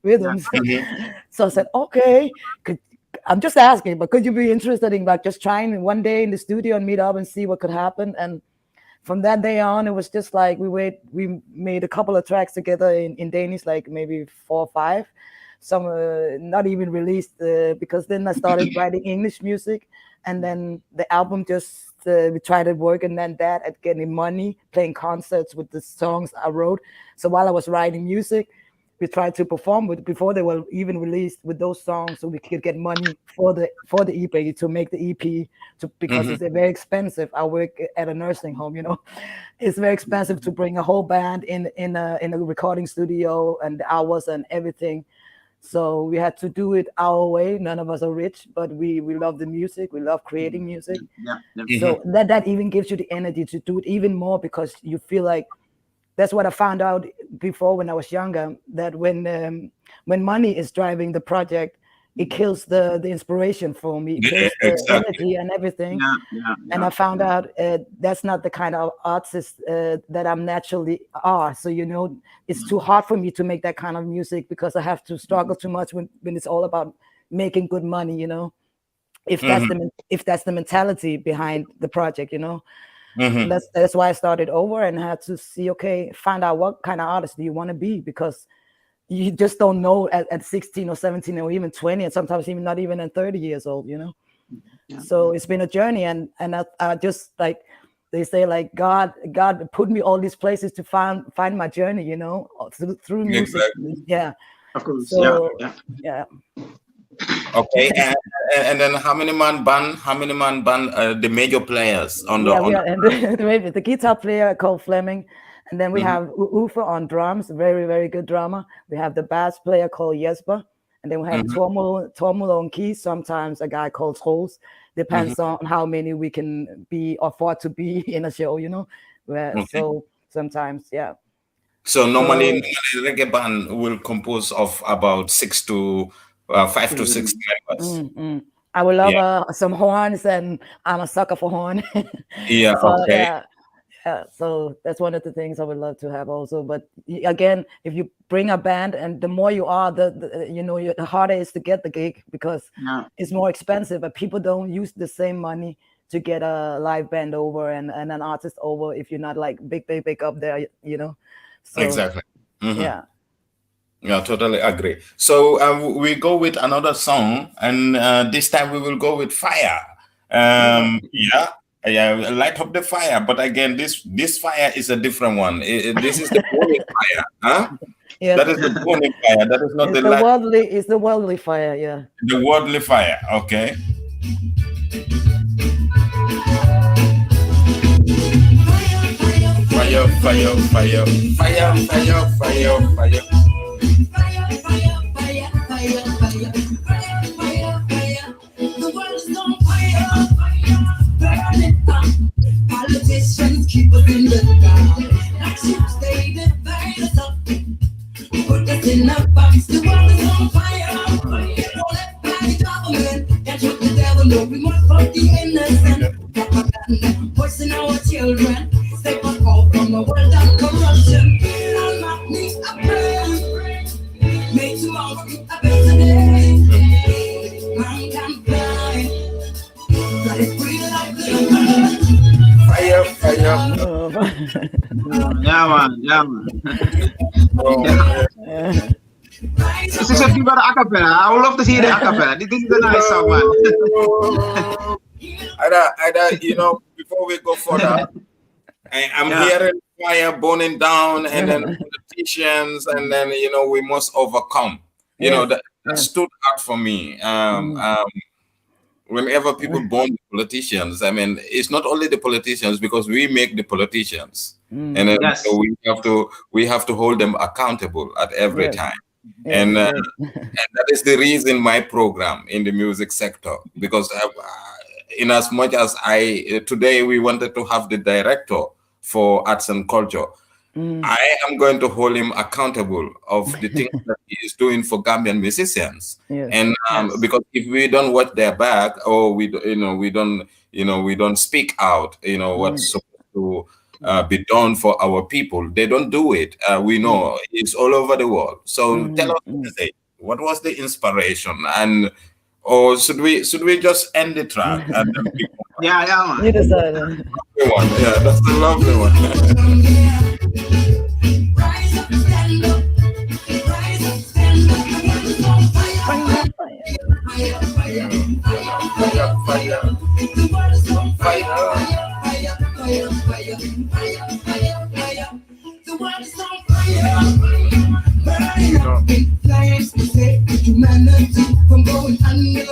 rhythms. So I said, okay, I'm just asking, but could you be interested in like just trying one day in the studio and meet up and see what could happen? And from that day on, it was just like we made a couple of tracks together in Danish, like maybe 4 or 5. Some not even released because then I started writing English music, and then the album just we tried to work and then that at getting money, playing concerts with the songs I wrote. So while I was writing music, we tried to perform with before they were even released with those songs, so we could get money for the EP, to make the EP, because it's very expensive. I work at a nursing home, it's very expensive to bring a whole band in a recording studio, and the hours and everything. So we had to do it our way. None of us are rich, but we love the music. We love creating music. So that even gives you the energy to do it even more, because you feel like, that's what I found out before when I was younger, that when money is driving the project, it kills the inspiration for me. It kills the energy and everything. And I found out that's not the kind of artist that I'm naturally are. So, it's too hard for me to make that kind of music, because I have to struggle too much when it's all about making good money, if that's the mentality behind the project, That's why I started over and had to see, find out what kind of artist do you want to be, because you just don't know at 16 or 17 or even 20, and sometimes even not even at 30 years old, So it's been a journey, and I just, like they say, like God put me all these places to find my journey, through music. Exactly. Yeah, of course. So, Okay, and then how many man band? The major players on the Yeah, on we are, and the guitar player called Fleming, and then we Mhm. have Ufa on drums, very very good drummer. We have the bass player called Jesper, and then we have Mhm. Tormul on keys. Sometimes a guy called Trolls. Depends on how many we can be afford to be in a show, you know. Okay. So sometimes, yeah. So normally reggae band will compose of about 5 to 6 members. I would love Yeah. some horns, and I'm a sucker for horn. Yeah. So Okay. yeah, so that's one of the things I would love to have also. But again, if you bring a band, and the more you are, the harder it is to get the gig, because it's more expensive. But people don't use the same money to get a live band over and an artist over if you're not like big up there, you know. So Exactly. yeah. Yeah, totally agree. So we go with another song, and this time we will go with Fire. Yeah, light up the fire. But again, this fire is a different one. This is the burning fire, huh? Yes. That is the burning fire. That is not It's the light. It's the worldly fire, yeah. The worldly fire. Okay. Fire, fire, fire, fire, fire, fire, fire. Politicians keep us in the dark. Like ships, they divide us up. Put us in a box. The world is on fire. Don't let the government catch up the devil. No, we must fight the innocent. Propaganda, poison our children. Save us all from a world of corruption. I'll not need a prayer. Make tomorrow be a better day. Man can fly. Let it breathe like the Fire, fire. Yeah, man. This is a people acapella. I would love to hear the acapella. This is a nice song, man. Either, before we go further, I'm hearing fire burning down, and then politicians, and then we must overcome. That stood out for me. Whenever people burn politicians, I mean, it's not only the politicians, because we make the politicians, and then, so we have to hold them accountable at every time. And that is the reason my program in the music sector, because in as much as today we wanted to have the director for arts and culture, I am going to hold him accountable of the things that he is doing for Gambian musicians. And because if we don't watch their back, or we don't speak out, what's supposed to be done for our people, they don't do it. We know it's all over the world. So tell us today, what was the inspiration, or should we just end the track? And then Yeah, man. You decide. Yeah, that's the lovely one. rise up, stand up. Rise up, stand up. The world is on fire. Fire, fire, fire, fire. The world is on fire. Fire, fire, fire, fire, fire, fire. The world is on fire. Burning up in flames to save humanity from going under.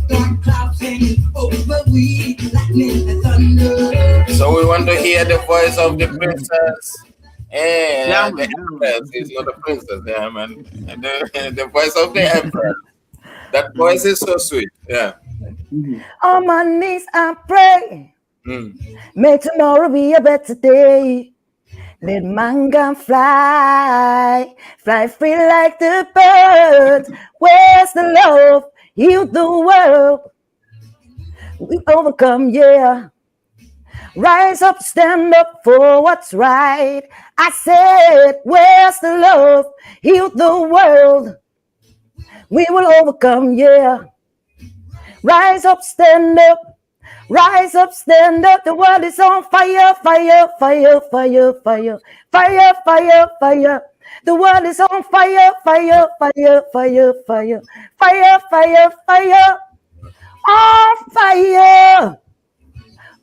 Dark clouds hanging over we, lightning and thunder. So we want to hear the voice of the princess. The empress is not a princess, yeah, man. And the voice of the empress. That voice is so sweet. Yeah. On my knees I pray. May tomorrow be a better day. Let manga fly free like the birds. Where's the love? Heal the world. We overcome, yeah. Rise up, stand up for what's right. I said, where's the love? Heal the world. We will overcome, yeah. Rise up, stand up. Rise up, stand up. The world is on fire, fire, fire, fire, fire, fire, fire, fire. The world is on fire, fire, fire, fire, fire, fire, fire, fire. On fire.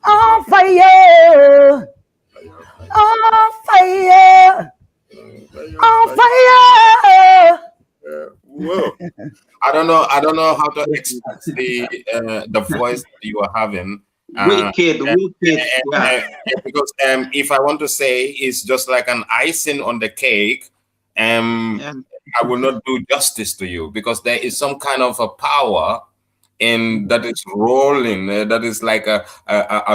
On fire. On fire. On fire. Whoa. I don't know. I don't know how to express the voice that you are having. Wicked, yeah. Because if I want to say it's just like an icing on the cake, Yeah. I will not do justice to you, because there is some kind of a power in that is rolling. That is like a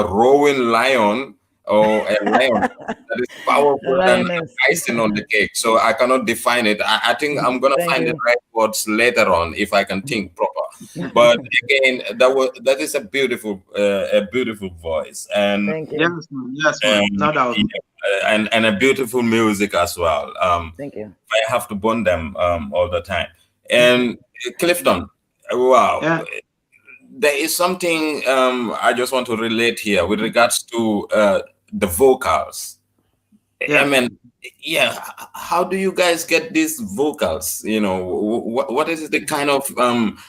rowing lion, or a lion that is powerful than icing on the cake. So I cannot define it. I think I'm gonna find the right words later on if I can think proper. But again, that is a beautiful voice, and Thank you. Yes, man. No doubt. and a beautiful music as well. Thank you. I have to burn them all the time. And Clifton, wow. Yeah. There is something I just want to relate here with regards to the vocals. Yeah. I mean, yeah, how do you guys get these vocals? You know, what is the kind of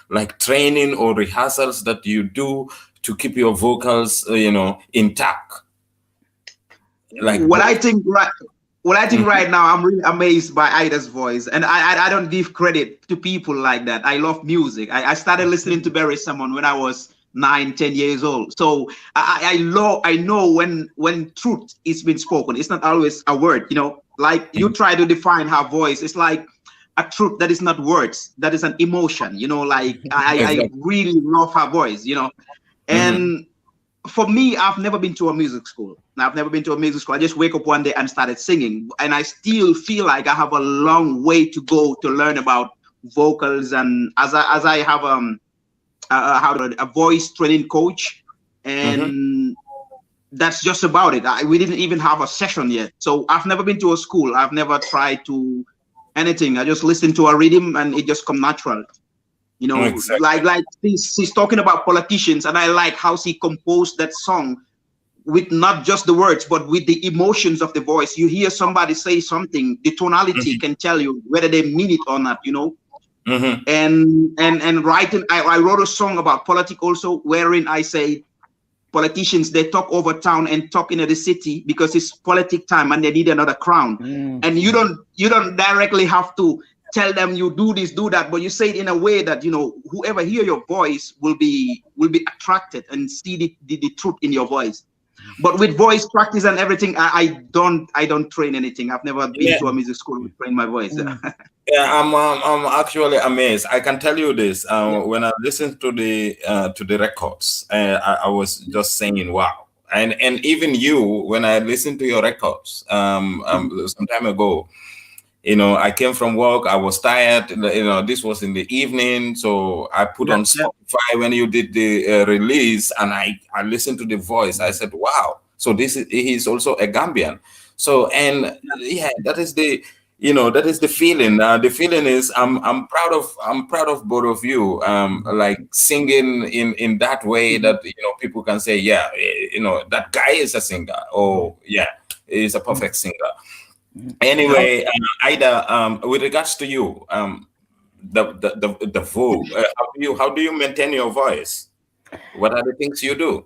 like training or rehearsals that you do to keep your vocals, intact? Like what I think right now, I'm really amazed by Ida's voice, and I don't give credit to people like that. I love music. I started listening to Barry Salmon when I was 9-10 years old. So I know when truth is being spoken. It's not always a word, like you try to define her voice. It's like a truth that is not words, that is an emotion, like I really love her voice, and for me, I've never been to a music school. I just wake up one day and started singing, and I still feel like I have a long way to go to learn about vocals. And as I have a voice training coach, and that's just about it. We didn't even have a session yet, so I've never been to a school. I've never tried to anything. I just listen to a rhythm, and it just come natural. Exactly. Like she's talking about politicians, and I like how she composed that song with not just the words, but with the emotions of the voice. You hear somebody say something, the tonality can tell you whether they mean it or not, And writing, I wrote a song about politics also, wherein I say politicians, they talk over town and talk into the city because it's politic time and they need another crown. And you don't directly have to tell them you do this, do that, but you say it in a way that whoever hear your voice will be attracted and see the truth in your voice. But with voice practice and everything, I don't train anything. I've never been to a music school to train my voice. Yeah, I'm actually amazed. I can tell you this. When I listened to the records, I was just saying, wow. And even you, when I listened to your records some time ago, I came from work, I was tired, this was in the evening, so I put on Spotify when you did the release, and I listened to the voice. I said, wow, so he's also a Gambian. So, and yeah, that is the feeling. The feeling is I'm proud of both of you, like singing in that way that people can say, yeah, that guy is a singer, or yeah, he's a perfect singer. Anyway, Ida, with regards to you, the vogue, how do you maintain your voice? What are the things you do?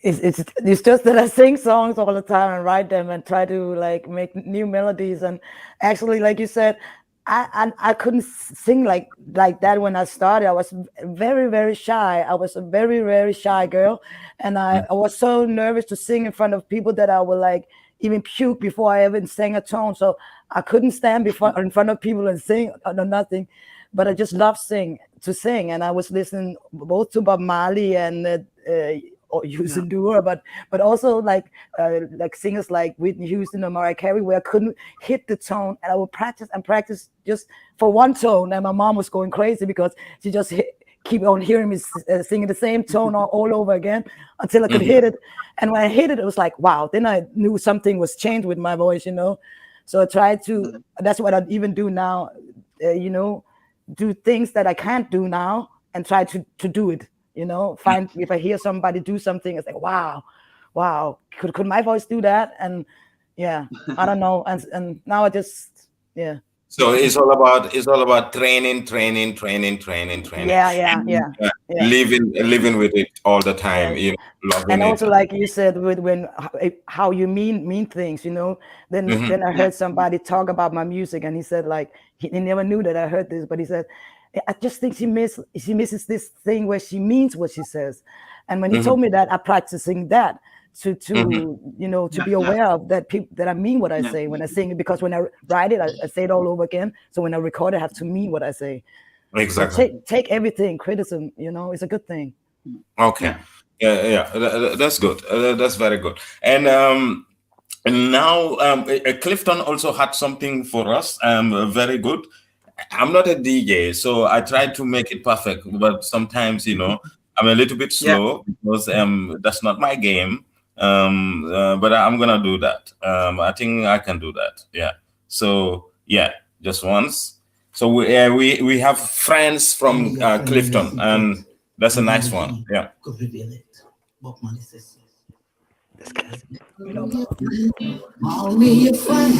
It's just that I sing songs all the time and write them and try to like make new melodies. And actually, like you said, I couldn't sing like that when I started. I was very, very shy. I was a very, very shy girl, and I was so nervous to sing in front of people that I would like even puke before I even sang a tone. So I couldn't stand in front of people and sing or nothing. But I just loved to sing, and I was listening both to Bob Marley and Houston Dura, but also like singers like Whitney Houston or Mariah Carey, where I couldn't hit the tone, and I would practice just for one tone, and my mom was going crazy because she just keep on hearing me singing the same tone all over again until I could hit it. And when I hit it, it was like, wow, then I knew something was changed with my voice, So I tried to, that's what I even do now, do things that I can't do now and try to do it, find, if I hear somebody do something, it's like, wow, could my voice do that? And yeah, I don't know. And now I just, yeah. So it's all about training. Yeah. Living with it all the time, Yes. loving And it. also, like you said, with when how you mean things, then I heard somebody talk about my music, and he said like he never knew that I heard this, but he said I just think she misses this thing where she means what she says. And when he told me that, I'm practicing that to to be aware of that that I mean what I say when I sing it, because when I write it, I say it all over again. So when I record it, I have to mean what I say. Exactly. So take everything criticism, it's a good thing. Okay. Yeah. That's good. That's very good. And now Clifton also had something for us. Very good. I'm not a DJ, so I try to make it perfect, but sometimes I'm a little bit slow because that's not my game. But I'm gonna do that. I think I can do that. Yeah. So yeah, just once. So we have friends from Clifton, and that's a nice one. Yeah. Could reveal it. Bob Marley says call me a friend,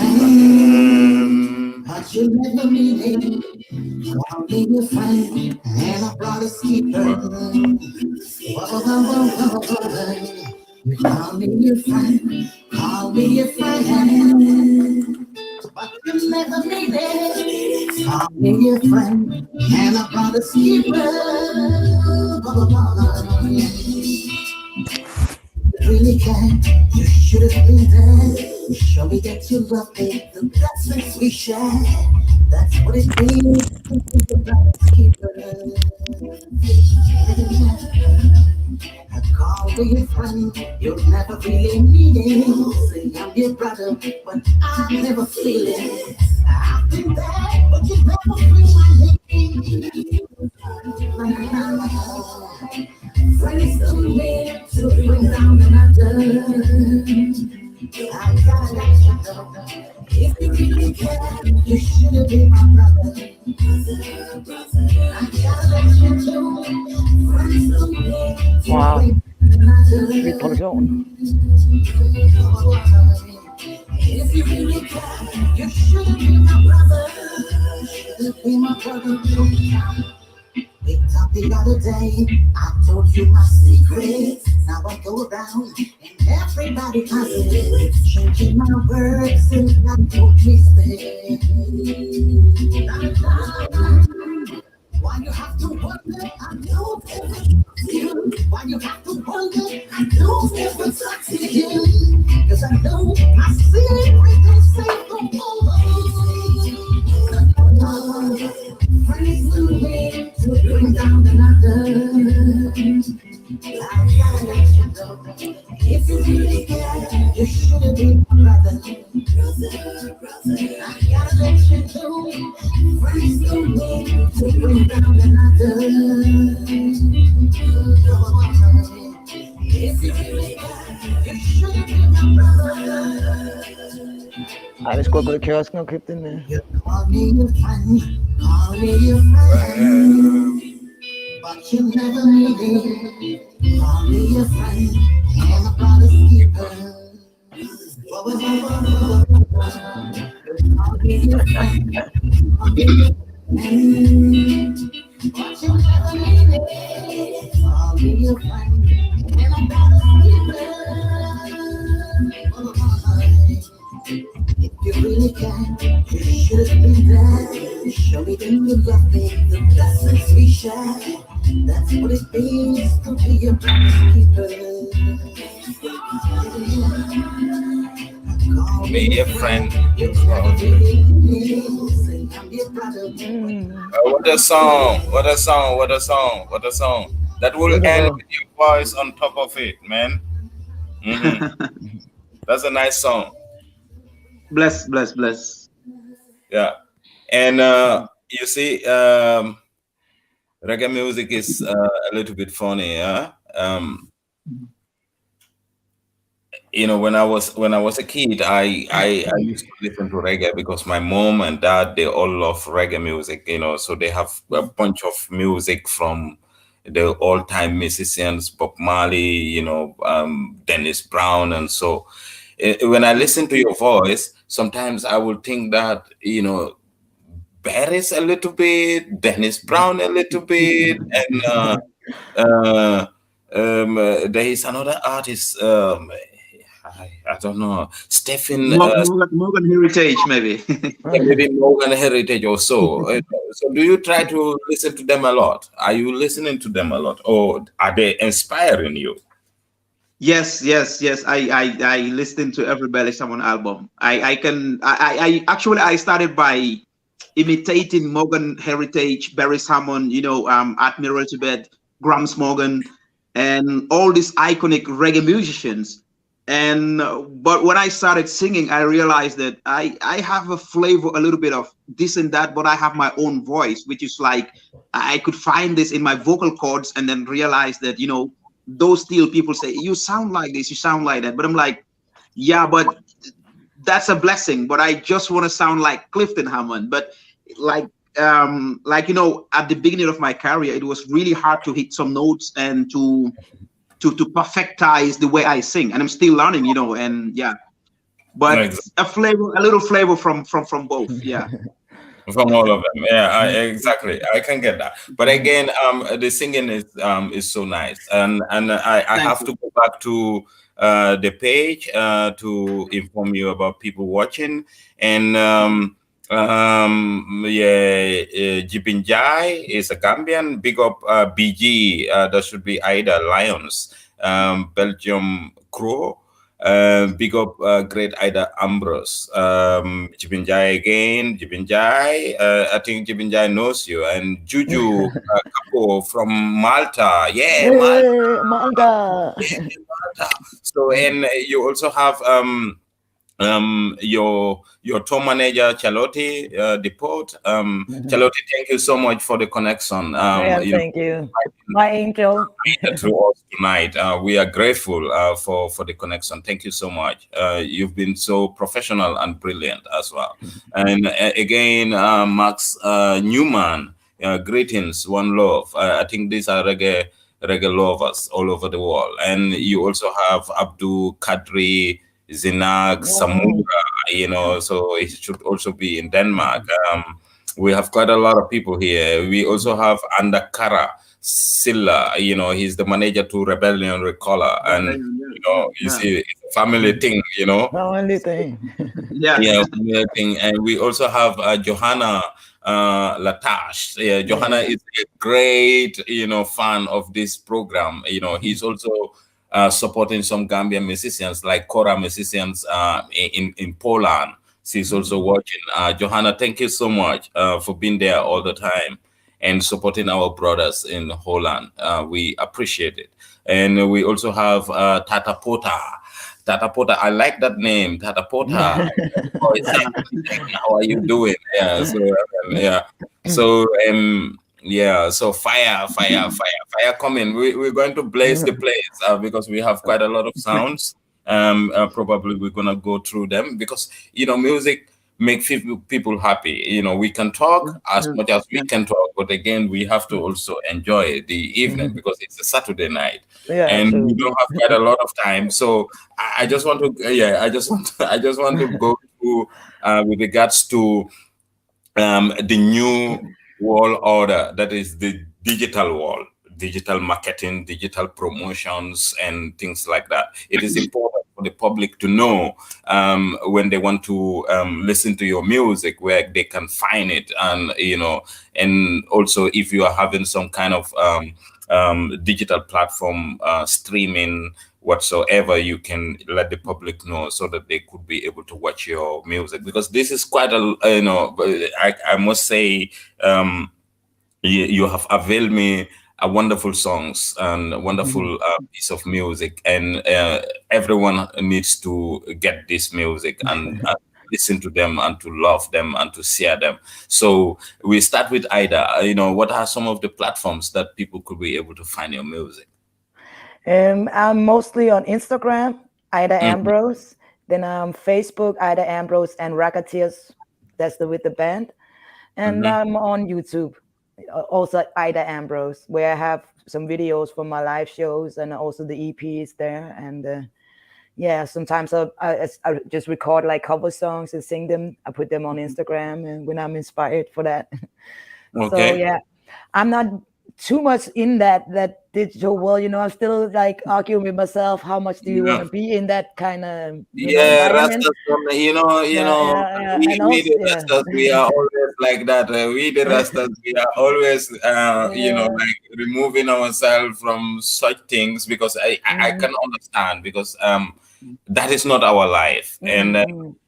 but you never mean it. Call me a friend, and I brought a skipper. Call me a friend, but you never mean it. Call me a friend, and I brought a skipper. Really can, you should have been there. Show me that you love me, the blessings we share. That's what it means to be the brother's keeper. I call me a friend, you'll never really mean it. Say I'm your brother, but I never feel it. I've been there, but you never feel my name. Friends don't need to bring down another. I gotta let you know, if you really care, you should be my brother. I gotta let you know, friends don't need to Wow. bring With production. if you really care, you should be my brother. Should be my brother. We talked the other day, I told you my secrets. Now I go around and everybody has it. Changing my words and I don't mistake. Why you have to wonder? I don't ever trust you. Why you have to wonder? I don't ever trust you. Cause I know my secret is safe from friends will wait to bring down another. I gotta let you know, if you really care, you should be my brother. I gotta let you know, friends will wait to bring down another. If you really care, you should be my brother. Ej, vi skulle gå i kiosken og købe den. Call me your friend, call me your friend, but you never need it. Call me your friend, and I brought a skipper. Call me your friend, call me your friend, but you never need it. Call me your friend, and I brought a skipper. If you really can, you should have been there. Show me that you love me, the blessings we share. That's what it means to be a brother's keeper. Call me a friend. What a song. That will end with your voice on top of it, man. That's a nice song. Bless. Yeah. And you see, reggae music is a little bit funny, yeah. When I was a kid, I used to listen to reggae because my mom and dad, they all love reggae music, so they have a bunch of music from the all-time musicians, Bob Marley, Dennis Brown, and so when I listen to your voice, sometimes I will think that Barris a little bit, Dennis Brown a little bit, and there is another artist. I don't know, Stephen. Morgan Heritage, maybe. Yeah, maybe Morgan Heritage or so. So, do you try to listen to them a lot? Are you listening to them a lot, or are they inspiring you? Yes. I listened to every Belly Salmon album. I actually I started by imitating Morgan Heritage, Barry Hammond, Admiral Tibet, Grams Morgan, and all these iconic reggae musicians. And but when I started singing, I realized that I have a flavor, a little bit of this and that, but I have my own voice, which is like I could find this in my vocal cords, and then realize that those still people say you sound like this, you sound like that, but I'm like, yeah, but that's a blessing. But I just want to sound like Clifton Harmon. But like at the beginning of my career, it was really hard to hit some notes and to perfectize the way I sing, and I'm still learning, and yeah, but a little flavor from both, yeah. From all of them, yeah, exactly. I can get that, but again, the singing is so nice, and I have to go back to the page to inform you about people watching, and Jibinjai is a Gambian. Big up BG. That should be Ida Lions, Belgium Crow. Big up great Ida Ambrose. Jibinjai again. Jibinjai. I think Jibinjai knows you. And Juju Kapo from Malta. Yeah, Malta. So, and you also have your tour manager Charlotte Depot. Charlotte, thank you so much for the connection. Thank you, my angel. To us tonight, we are grateful for the connection. Thank you so much. You've been so professional and brilliant as well. And again, Max Newman, greetings, one love. I think these are reggae lovers all over the world. And you also have Abdul Kadri Zinag Samura, so it should also be in Denmark. We have quite a lot of people here. We also have Andakara Silla, he's the manager to Rebellion Recaller, and it's a family thing, Family thing. family thing. And we also have Johanna Latash. Johanna is a great, fan of this program. He's also supporting some Gambian musicians like Kora musicians in Poland. She's also watching. Johanna, thank you so much for being there all the time and supporting our brothers in Holland. We appreciate it. And we also have Tata Pota. Tata Pota, I like that name, Tata Pota. How are you doing? So fire coming. We're going to blaze the place because we have quite a lot of sounds. Probably we're gonna go through them because music make people happy. We can talk as much as we can talk, but again we have to also enjoy the evening because it's a Saturday night and we don't have quite a lot of time. So I just want to go through with regards to the new world order, that is the digital world, digital marketing, digital promotions, and things like that. It is important for the public to know when they want to listen to your music, where they can find it, and and also if you are having some kind of digital platform streaming whatsoever, you can let the public know so that they could be able to watch your music, because this is quite a I must say you have availed me a wonderful songs and a wonderful piece of music, and everyone needs to get this music and listen to them and to love them and to share them. So we start with Ida. What are some of the platforms that people could be able to find your music? I'm mostly on Instagram, Ida Ambrose. Then Facebook, Ida Ambrose and Racketeers. That's with the band. And I'm on YouTube, also Ida Ambrose, where I have some videos from my live shows and also the EPs there. And yeah, sometimes I just record like cover songs and sing them. I put them on Instagram, and when I'm inspired for that. So Okay. yeah, I'm not too much in that digital world. I'm still like arguing with myself. How much do you want to be in that kind of Yeah, environment? Rastas, Yeah. we And also, the yeah. Rastas, we are always like that. We the Rastas, we are always, Yeah. like removing ourselves from such things because I can understand because that is not our life, and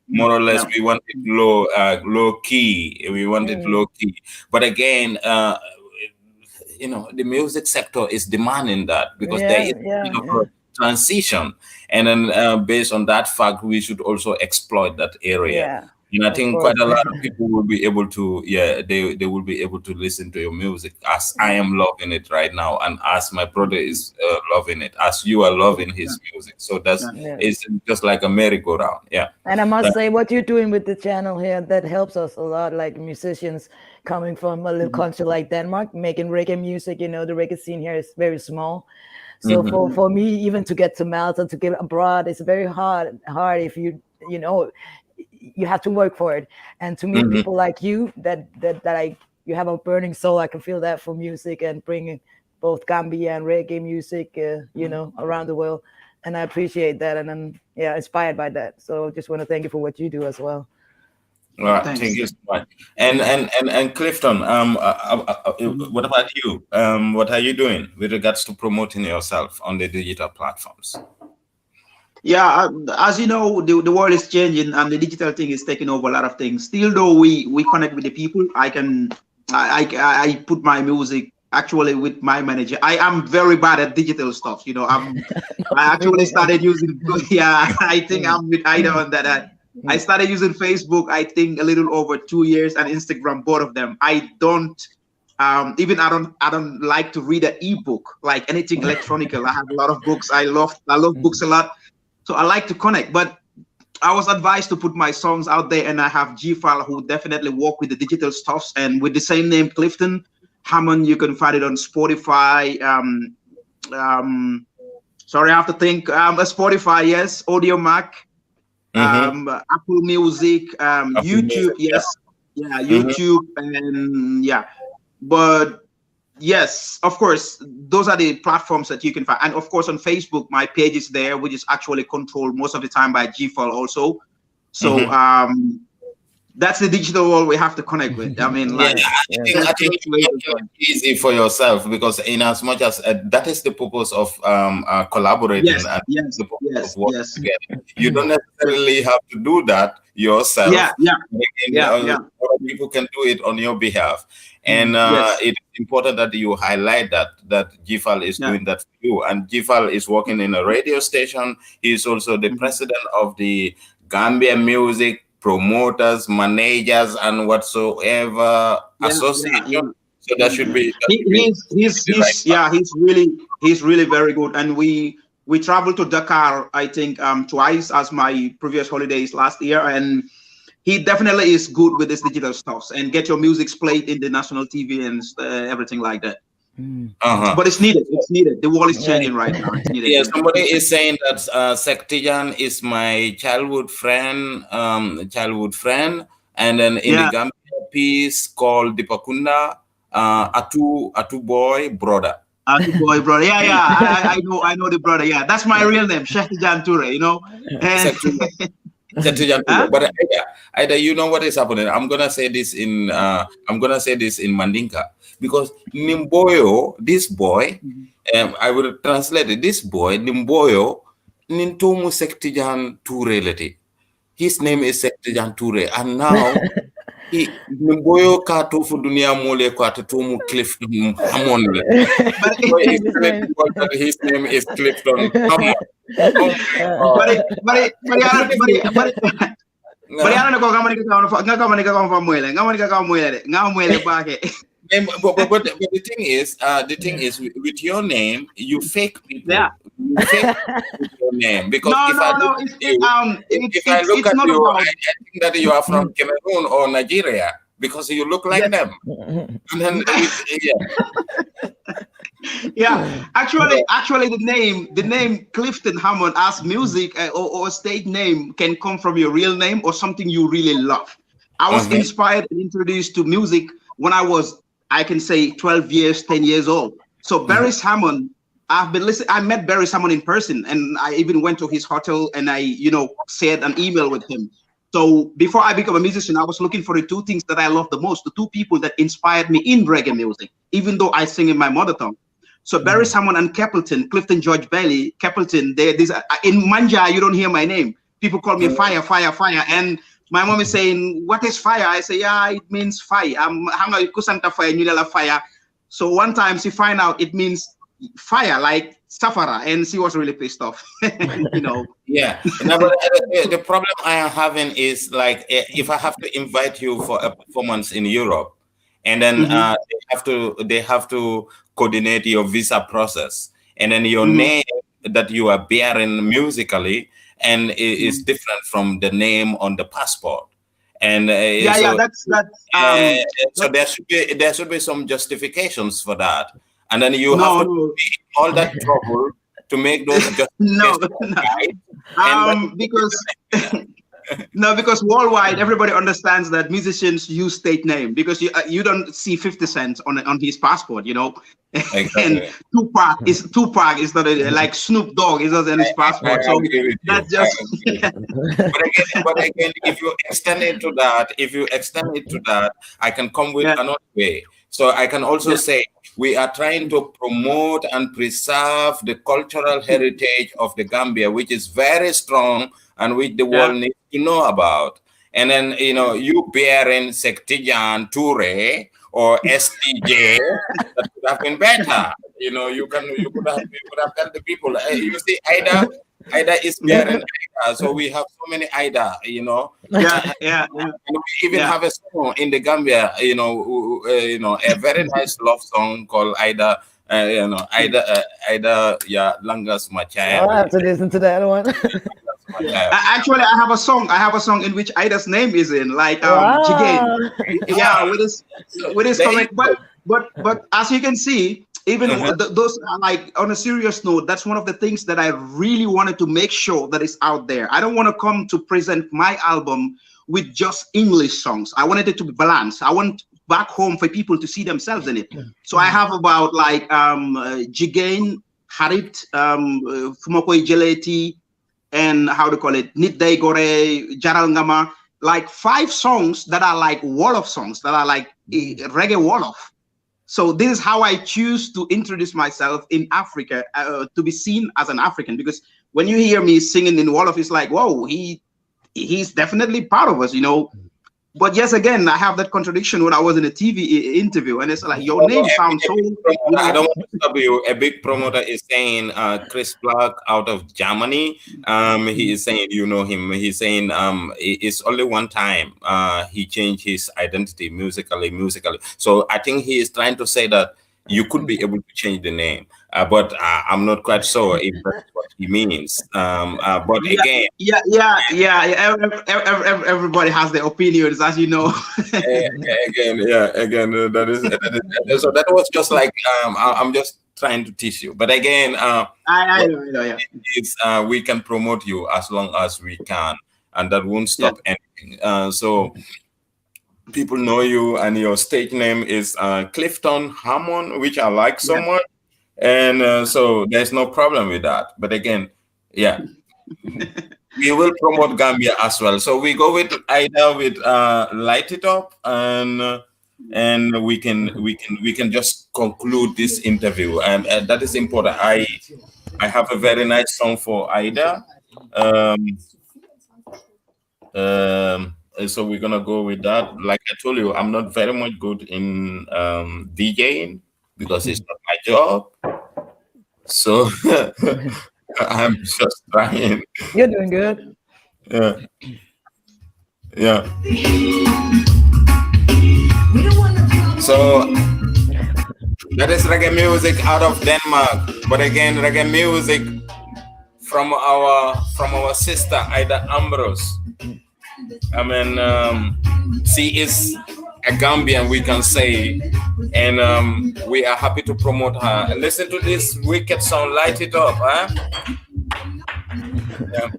more or less we want it low key. We want it low key, but again, the music sector is demanding that because there is a transition, and then based on that fact, we should also exploit that area. Yeah, And I of think course. quite a lot of people will be able to, they will be able to listen to your music as I am loving it right now, and as my brother is loving it, as you are loving his music. So it's just like a merry-go-round. Yeah. And I must say, what you're doing with the channel here, that helps us a lot, like musicians coming from a little country like Denmark, making reggae music. The reggae scene here is very small. So for me, even to get to Malta, to get abroad, it's very hard if you have to work for it. And to meet people like you, you have a burning soul. I can feel that for music and bringing both Gambia and reggae music, around the world. And I appreciate that, and I'm inspired by that. So just want to thank you for what you do as well. All right, thank you so much. And Clifton, what about you? What are you doing with regards to promoting yourself on the digital platforms? Yeah, as you know, the world is changing and the digital thing is taking over a lot of things. Still, though, we connect with the people. I put my music actually with my manager. I am very bad at digital stuff. I actually started using. Yeah, I think I'm with Ida on that. I started using Facebook, I think a little over 2 years, and Instagram, both of them. I don't like to read an ebook, like anything electronic. I have a lot of books. I love books a lot. So I like to connect, but I was advised to put my songs out there, and I have G-File who definitely work with the digital stuffs, and with the same name, Clifton Harmon. You can find it on Spotify. Sorry, I have to think. Spotify, yes, Audio Mac, Apple Music, YouTube, yes, yeah, YouTube, and yeah, but. Yes, of course, those are the platforms that you can find. And of course, on Facebook, my page is there, which is actually controlled most of the time by G-File also. So that's the digital world we have to connect with. I mean, I think it's easy for yourself, because in as much as that is the purpose of collaborating and the purpose of working together. You don't necessarily have to do that yourself. Other people can do it on your behalf. And it's important that you highlight that G-File is doing that for you. And G-File is working in a radio station. He is also the president of the Gambia Music Promoters, Managers, and whatsoever association. So that should be. He's really very good. And we traveled to Dakar, I think, twice as my previous holidays last year, and he definitely is good with this digital stuff and get your music played in the national TV and everything like that. But it's needed. It's needed. The world is changing right now. It's needed. Yeah, somebody is saying that Sektijan is my childhood friend, and then in the Gambia piece called Dipakunda, Atu boy brother. Atu boy brother. I know the brother. Yeah, that's my real name, Sektijan Toure. But Ida, you know what is happening? I'm gonna say this in Mandinka, because Nimboyo, this boy, I will translate it. This boy, Nimboyo, Nintomu Sektijan Toure leti. His name is Sektijan Toure, and now Nimboyo kato fu dunia mole kwa tomu Clifton Harmon. His name is Clifton Harmon. But the thing is, with your name, you fake people. You fake with your name, because if I look at you, I think that you are from Cameroon or Nigeria, because you look like them. And then, Yeah, actually, the name Clifton Harmon as music or stage name can come from your real name or something you really love. I was inspired and introduced to music when I was, I can say, 12 years, 10 years old. So Barry Hammond, I've been listening. I met Barry Hammond in person, and I even went to his hotel and I, shared an email with him. So before I became a musician, I was looking for the two things that I love the most, the two people that inspired me in reggae music, even though I sing in my mother tongue. So Barry Hammond and Capleton, Clifton George Bailey, Capleton, in Banja, you don't hear my name. People call me Fire, Fire, Fire. And my mom is saying, what is fire? I say, yeah, it means fire. Fire. So one time she find out it means fire, like Safara, and she was really pissed off. Yeah. No, but the problem I am having is like if I have to invite you for a performance in Europe, and then they have to coordinate your visa process, and then your name that you are bearing musically and is different from the name on the passport. And so there should be some justifications for that, and then you have to take all that trouble to make those justifications. Because worldwide everybody understands that musicians use state name, because you don't see 50 Cent on his passport, Exactly. And Tupac is not like Snoop Dogg is not on his passport. So that's just. But again, if you extend it to that, I can come with another way. So I can also say we are trying to promote and preserve the cultural heritage of the Gambia, which is very strong and which the world needs to know about. And then, you bearing Sektijan Toure or STJ, that could have been better. You could have tell the people, hey, you see, Ida is bearing Ida, so we have so many Ida, And we even have a song in the Gambia, a very nice love song called Ida. Ida, Langas Machaya. I'll have to listen to that one. Actually, I have a song in which Ida's name is in, like Jigane. Yeah, with his comment. But as you can see, even those like on a serious note, that's one of the things that I really wanted to make sure that is out there. I don't want to come to present my album with just English songs. I wanted it to be balanced. I want back home for people to see themselves in it. So I have about like Jigane, Harit, Fumakoi Jeleti, and how to call it, Nidday Gore, Jaral Ngama, like 5 songs that are like Wolof songs, that are like reggae Wolof. So this is how I choose to introduce myself in Africa, to be seen as an African, because when you hear me singing in Wolof, it's like, whoa, he's definitely part of us, But yes, again, I have that contradiction when I was in a TV interview, and it's like, your name sounds so. I don't want to stop you. A big promoter is saying Chris Black out of Germany. He is saying, you know him. He's saying it's only one time he changed his identity musically. So I think he is trying to say that you could be able to change the name, but I'm not quite sure if that's what he means. But again, everybody has their opinions, as you know. Again, that is so. That was just like I'm just trying to teach you. But again, I know. We can promote you as long as we can, and that won't stop anything. So. People know you, and your stage name is Clifton Harmon, which I like so much, and so there's no problem with that. But again, we will promote Gambia as well. So we go with Ida with Light It Up, and we can just conclude this interview, and that is important. I have a very nice song for Ida. So we're gonna go with that. Like I told you, I'm not very much good in DJing because it's not my job. So I'm just trying. You're doing good. Yeah. So that is reggae music out of Denmark. But again, reggae music from our sister Ida Ambrose. I mean, she is a Gambian, we can say, and we are happy to promote her. Listen to this wicked song, Light It Up, huh? Yeah.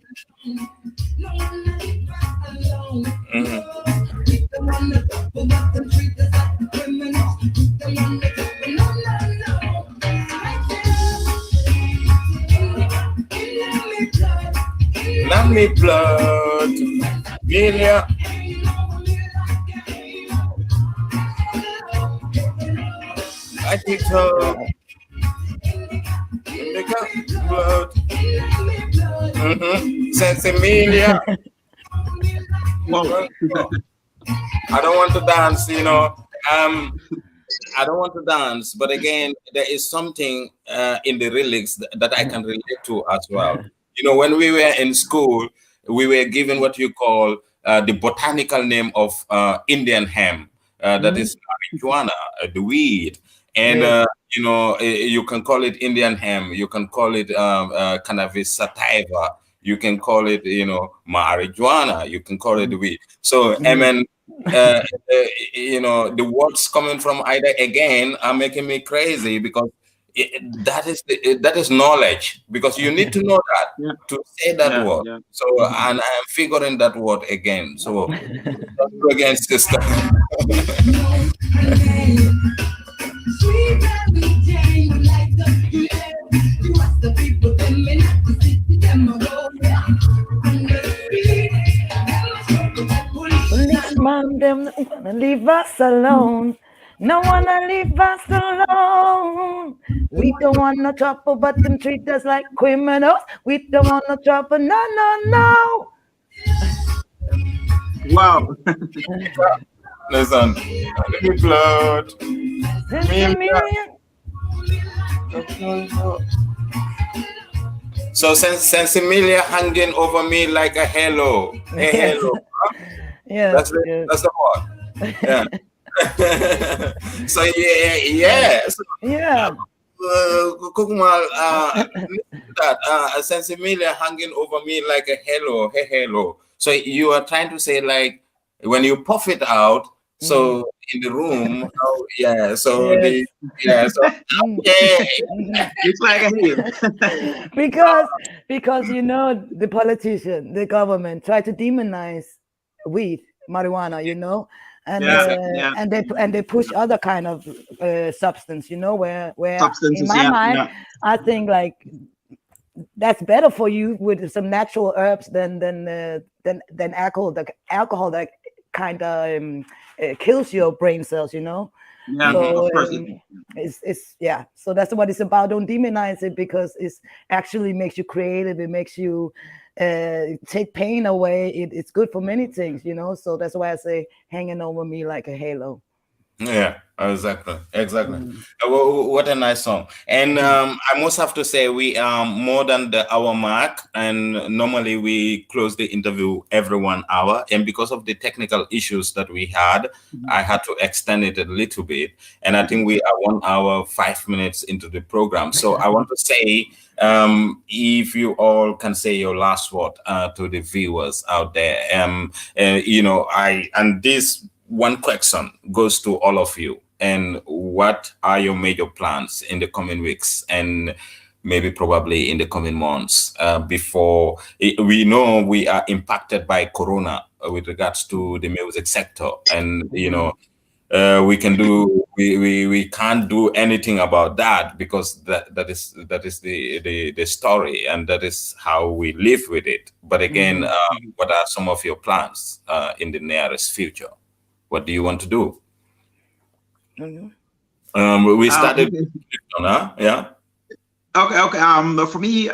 Love me blood, Milia. I think blood. Sensimilia. I don't want to dance, you know. I don't want to dance, but again, there is something in the lyrics that I can relate to as well. You know, when we were in school, we were given what you call the botanical name of Indian hemp. That is marijuana, the weed. And, you know, you can call it Indian hemp. You can call it cannabis sativa. You can call it, you know, marijuana. You can call it weed. So, you know, the words coming from either again are making me crazy because that is knowledge, because you need to know that to say that word. So, and I am figuring that word again. So, again, sister. Man, them leave us alone. No wanna leave us alone. We don't want no trouble, but them treat us like criminals. We don't want no trouble, no, no, no. Wow. Listen, blood. So Sensimilia hanging over me like a halo. A halo. Huh? Yeah, that's the word. Yeah. So that Sensimilia hanging over me like a halo, hey halo. So you are trying to say, like, when you puff it out, so in the room, it's like a because you know the politician, the government try to demonize weed, marijuana, you know, and they push other kind of substance, you know, where in my mind, I think like that's better for you with some natural herbs than alcohol. The alcohol that kind of kills your brain cells, you know. Yeah, so, of course. It's so that's what it's about. Don't demonize it, because it's actually makes you creative. It makes you take pain away. It's good for many things, you know. So that's why I say hanging over me like a halo. Yeah, exactly. What a nice song. And I must have to say, we are more than the hour mark, and normally we close the interview every 1 hour, and because of the technical issues that we had, I had to extend it a little bit, and I think we are 1 hour 5 minutes into the program. So I want to say, if you all can say your last word to the viewers out there, you know, this one question goes to all of you. And what are your major plans in the coming weeks and maybe probably in the coming months before we know we are impacted by Corona with regards to the music sector? And, you know, we can't do anything about that, because that is the story, and that is how we live with it. But again, what are some of your plans in the nearest future? What do you want to do? We started. Yeah. Okay. For me,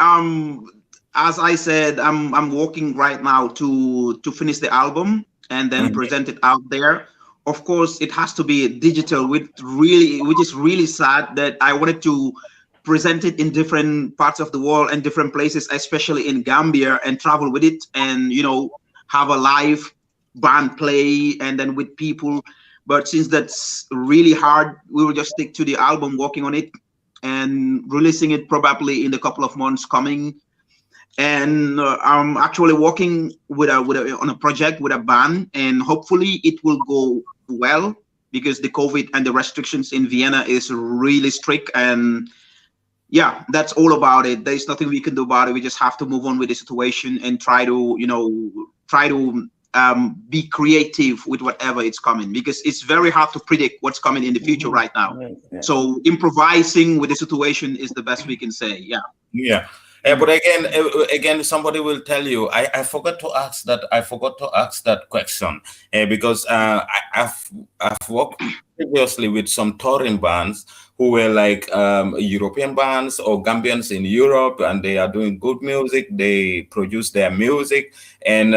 as I said, I'm working right now to finish the album and then present it out there. Of course, it has to be digital, which is really sad that I wanted to present it in different parts of the world and different places, especially in Gambia, and travel with it, and you know, have a live band play and then with people. But since that's really hard, we will just stick to the album, working on it and releasing it probably in a couple of months coming. And I'm actually working on a project with a band, and hopefully it will go well. because the COVID and the restrictions in Vienna is really strict. And yeah, that's all about it. There's nothing we can do about it. We just have to move on with the situation and try to, be creative with whatever it's coming, because it's very hard to predict what's coming in the future right now. So improvising with the situation is the best we can say. Yeah. But again, somebody will tell you, I forgot to ask that question because I've worked previously with some touring bands who were like European bands or Gambians in Europe, and they are doing good music. They produce their music, and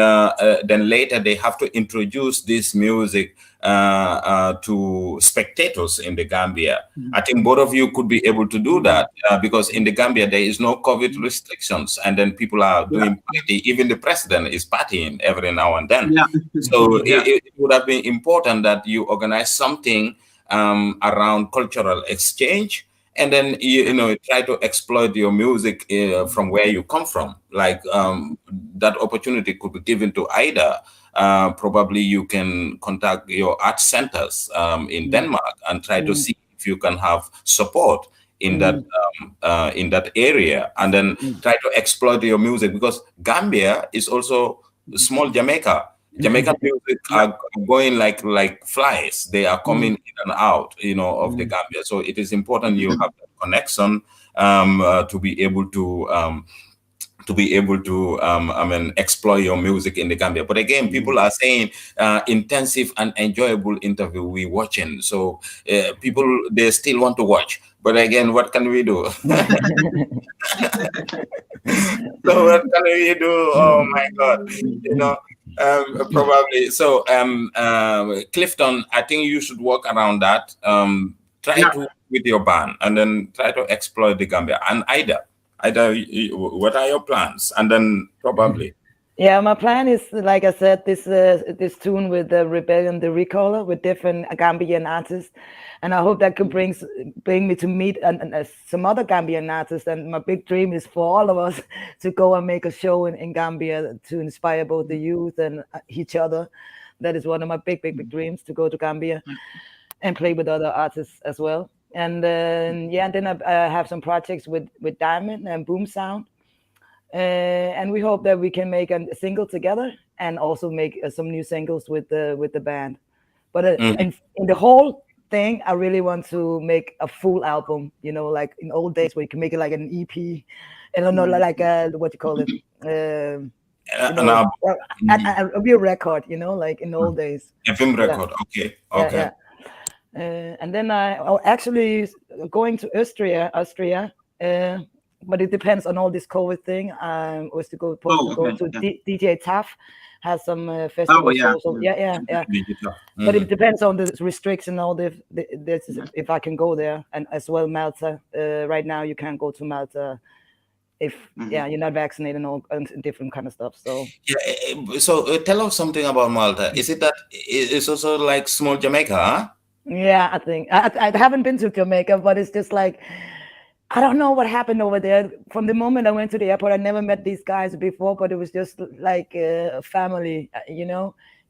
then later they have to introduce this music to spectators in the Gambia. I think both of you could be able to do that because in the Gambia there is no COVID restrictions, and then people are doing party. Even the president is partying every now and then. So it would have been important that you organize something around cultural exchange, and then try to exploit your music from where you come from. Like that opportunity could be given to either. Probably you can contact your art centers in Denmark and try to see if you can have support in that area, and then try to exploit your music, because Gambia is also small Jamaica. Jamaican music are going like flies. They are coming in and out, of the Gambia. So it is important you have that connection to be able to explore your music in the Gambia. But again, people are saying intensive and enjoyable interview we watching. So people, they still want to watch. But again, what can we do? So what can we do? Oh my God, probably. So Clifton, I think you should work around that. Try to with your band, and then try to exploit the Gambia. And Ida, what are your plans? And then probably. Yeah, my plan is, like I said, this tune with the Rebellion, the Recaller, with different Gambian artists, and I hope that could bring me to meet some other Gambian artists. And my big dream is for all of us to go and make a show in Gambia to inspire both the youth and each other. That is one of my big dreams, to go to Gambia and play with other artists as well. And then I have some projects with Diamond and Boom Sound. And we hope that we can make a single together and also make some new singles with the band. But in the whole thing, I really want to make a full album, like in old days where you can make it like an EP. I don't know, like what you call it, a real record, like in old days. A film record, okay. Yeah. And then I'm actually going to Austria. But it depends on all this COVID thing. Was to go to DJ Taff, has some festivals also. Yeah. But it depends on the restrictions, all this if I can go there, and as well Malta. Right now you can't go to Malta if you're not vaccinated and all different kind of stuff. So so tell us something about Malta. Is it that it's also like small Jamaica? Huh? Yeah, I think I haven't been to Jamaica, but it's just like, I don't know what happened over there. From the moment I went to the airport, I never met these guys before, but it was just like a family,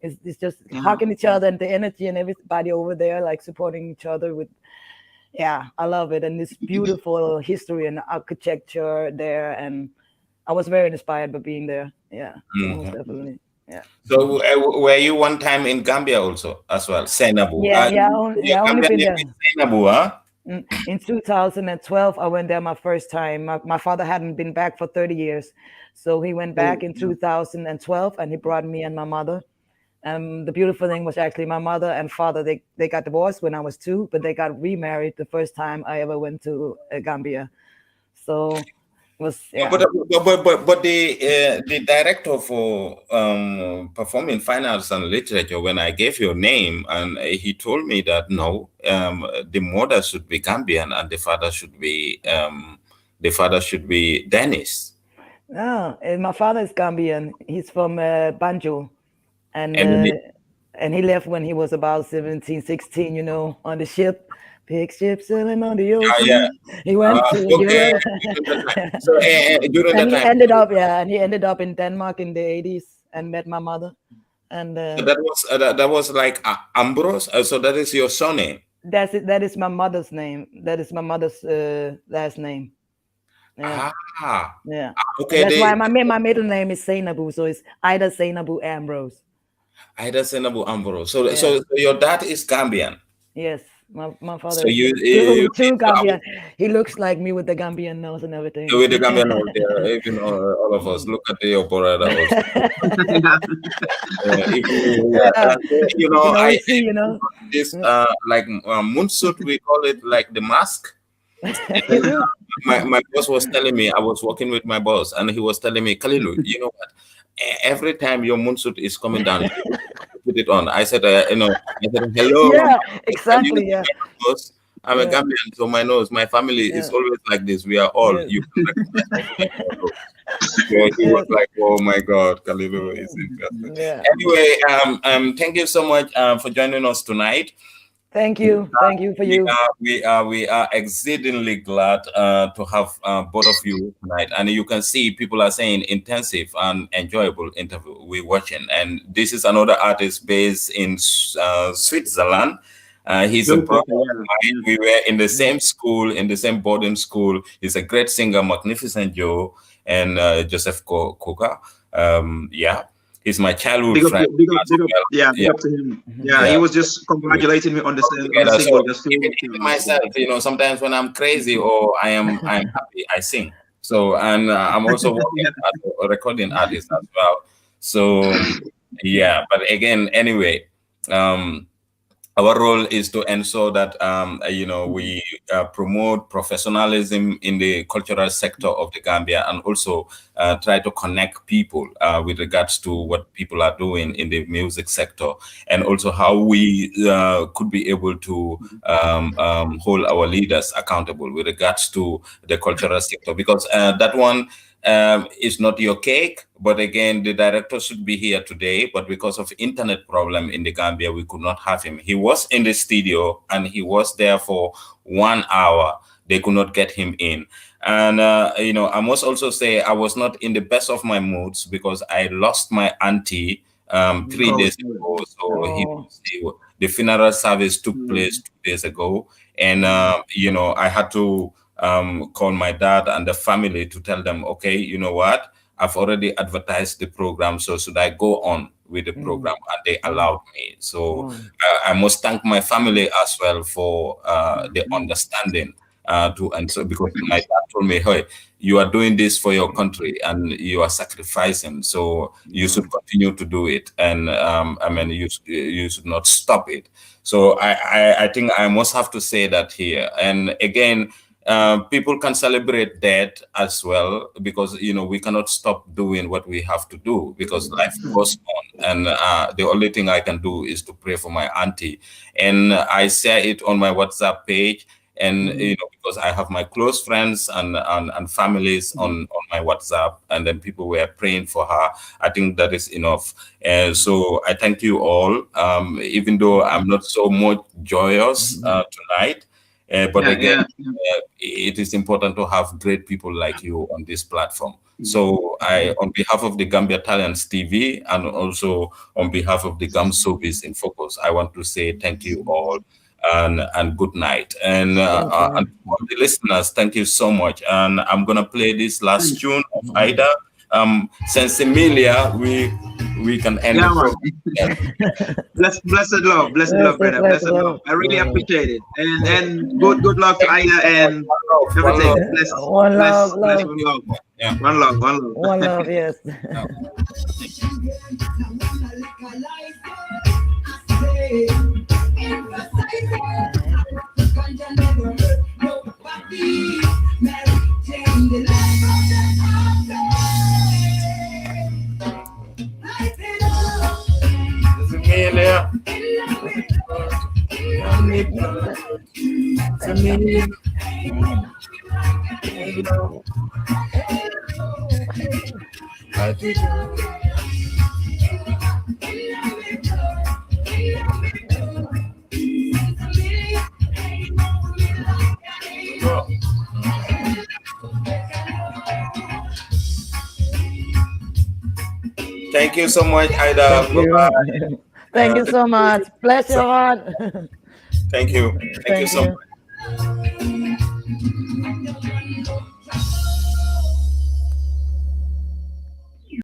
It's just hugging each other, and the energy and everybody over there, like supporting each other with, I love it. And this beautiful history and architecture there. And I was very inspired by being there. Yeah, most definitely. Yeah. So were you one time in Gambia also as well? Senabu. Only been there. Senabu, huh? In 2012, I went there my first time. My father hadn't been back for 30 years. So he went back in 2012, and he brought me and my mother. The beautiful thing was actually my mother and father, they got divorced when I was 2, but they got remarried the first time I ever went to Gambia. So it was, But the director for performing fine arts and literature, when I gave your name, and he told me that no, the mother should be Gambian and the father should be Danish. No, my father is Gambian. He's from Banja, and he left when he was about 17, 16. On the ship. Big ship sailing on the ocean. He went to Europe. So during that time, he ended up in Denmark in the 80s and met my mother. And So that was like Ambrose. So that is your surname. that's it. That is my mother's name. That is my mother's last name. Yeah. Yeah. Okay. That's why my middle name is Seinabu. So it's Ida Seinabu Ambrose. Ida Senabu Ambrose. So your dad is Gambian. Yes. My father So is true Gambian. He looks like me with the Gambian nose and everything. With the Gambian nose, even all of us look at your brother also. I see, this like Munsut, we call it like the mask. My boss was telling me, I was working with my boss, and he was telling me, Kalilu, you know what? Every time your Munsut is coming down, put it on. I said, hello. Yeah, exactly. Yeah. I'm a Gambian, so my family is always like this. We are all, you can recognize. So he was like, oh my God, Kalilu is interesting. Yeah. Anyway, thank you so much for joining us tonight. Thank you. Thank you for you. We are exceedingly glad to have both of you tonight. And you can see people are saying intensive and enjoyable interview we're watching. And this is another artist based in Switzerland. He's a brother of mine. We were in the same school, in the same boarding school. He's a great singer, Magnificent Joe, and Joseph Koka. He's my childhood friend. Big up to him. He was just congratulating me on the single. Myself, sometimes when I'm crazy or I'm happy, I sing. So, and I'm also working as a recording artist as well. So, but again, anyway, our role is to ensure that we promote professionalism in the cultural sector of the Gambia, and also try to connect people with regards to what people are doing in the music sector, and also how we could be able to hold our leaders accountable with regards to the cultural sector, because that one is not your cake. But again, the director should be here today, but because of internet problem in the Gambia, we could not have him. He was in the studio and he was there for 1 hour. They could not get him in. And, I must also say I was not in the best of my moods because I lost my auntie 3 days ago. So the funeral service took place 2 days ago. And, I had to call my dad and the family to tell them, okay, you know what? I've already advertised the program, so should I go on with the program? And they allowed me. So I must thank my family as well for the understanding. Because my dad told me, hey, you are doing this for your country and you are sacrificing, so you should continue to do it. And you should not stop it. So I think I must have to say that here. And again, people can celebrate that as well, because we cannot stop doing what we have to do, because life goes on. And the only thing I can do is to pray for my auntie, and I share it on my WhatsApp page. And because I have my close friends and families on my WhatsApp, and then people were praying for her. I think that is enough. So I thank you all, even though I'm not so much joyous tonight. But again, it is important to have great people like you on this platform. So on behalf of the Gambia Talents TV, and also on behalf of the Showbiz in Focus, I want to say thank you all, and good night. And for the listeners, thank you so much. And I'm gonna play this last tune of Ida. Since Emilia, we can end the program. Blessed love, brother. Blessed love. I really appreciate it. And good luck to Ida and everything. One love. Yeah. One love. One love, yes. Emilia. Thank you so much, Ida. Thank you. Bye-bye. Thank you so much. Bless your heart. Thank you. Thank you Thank so you. much.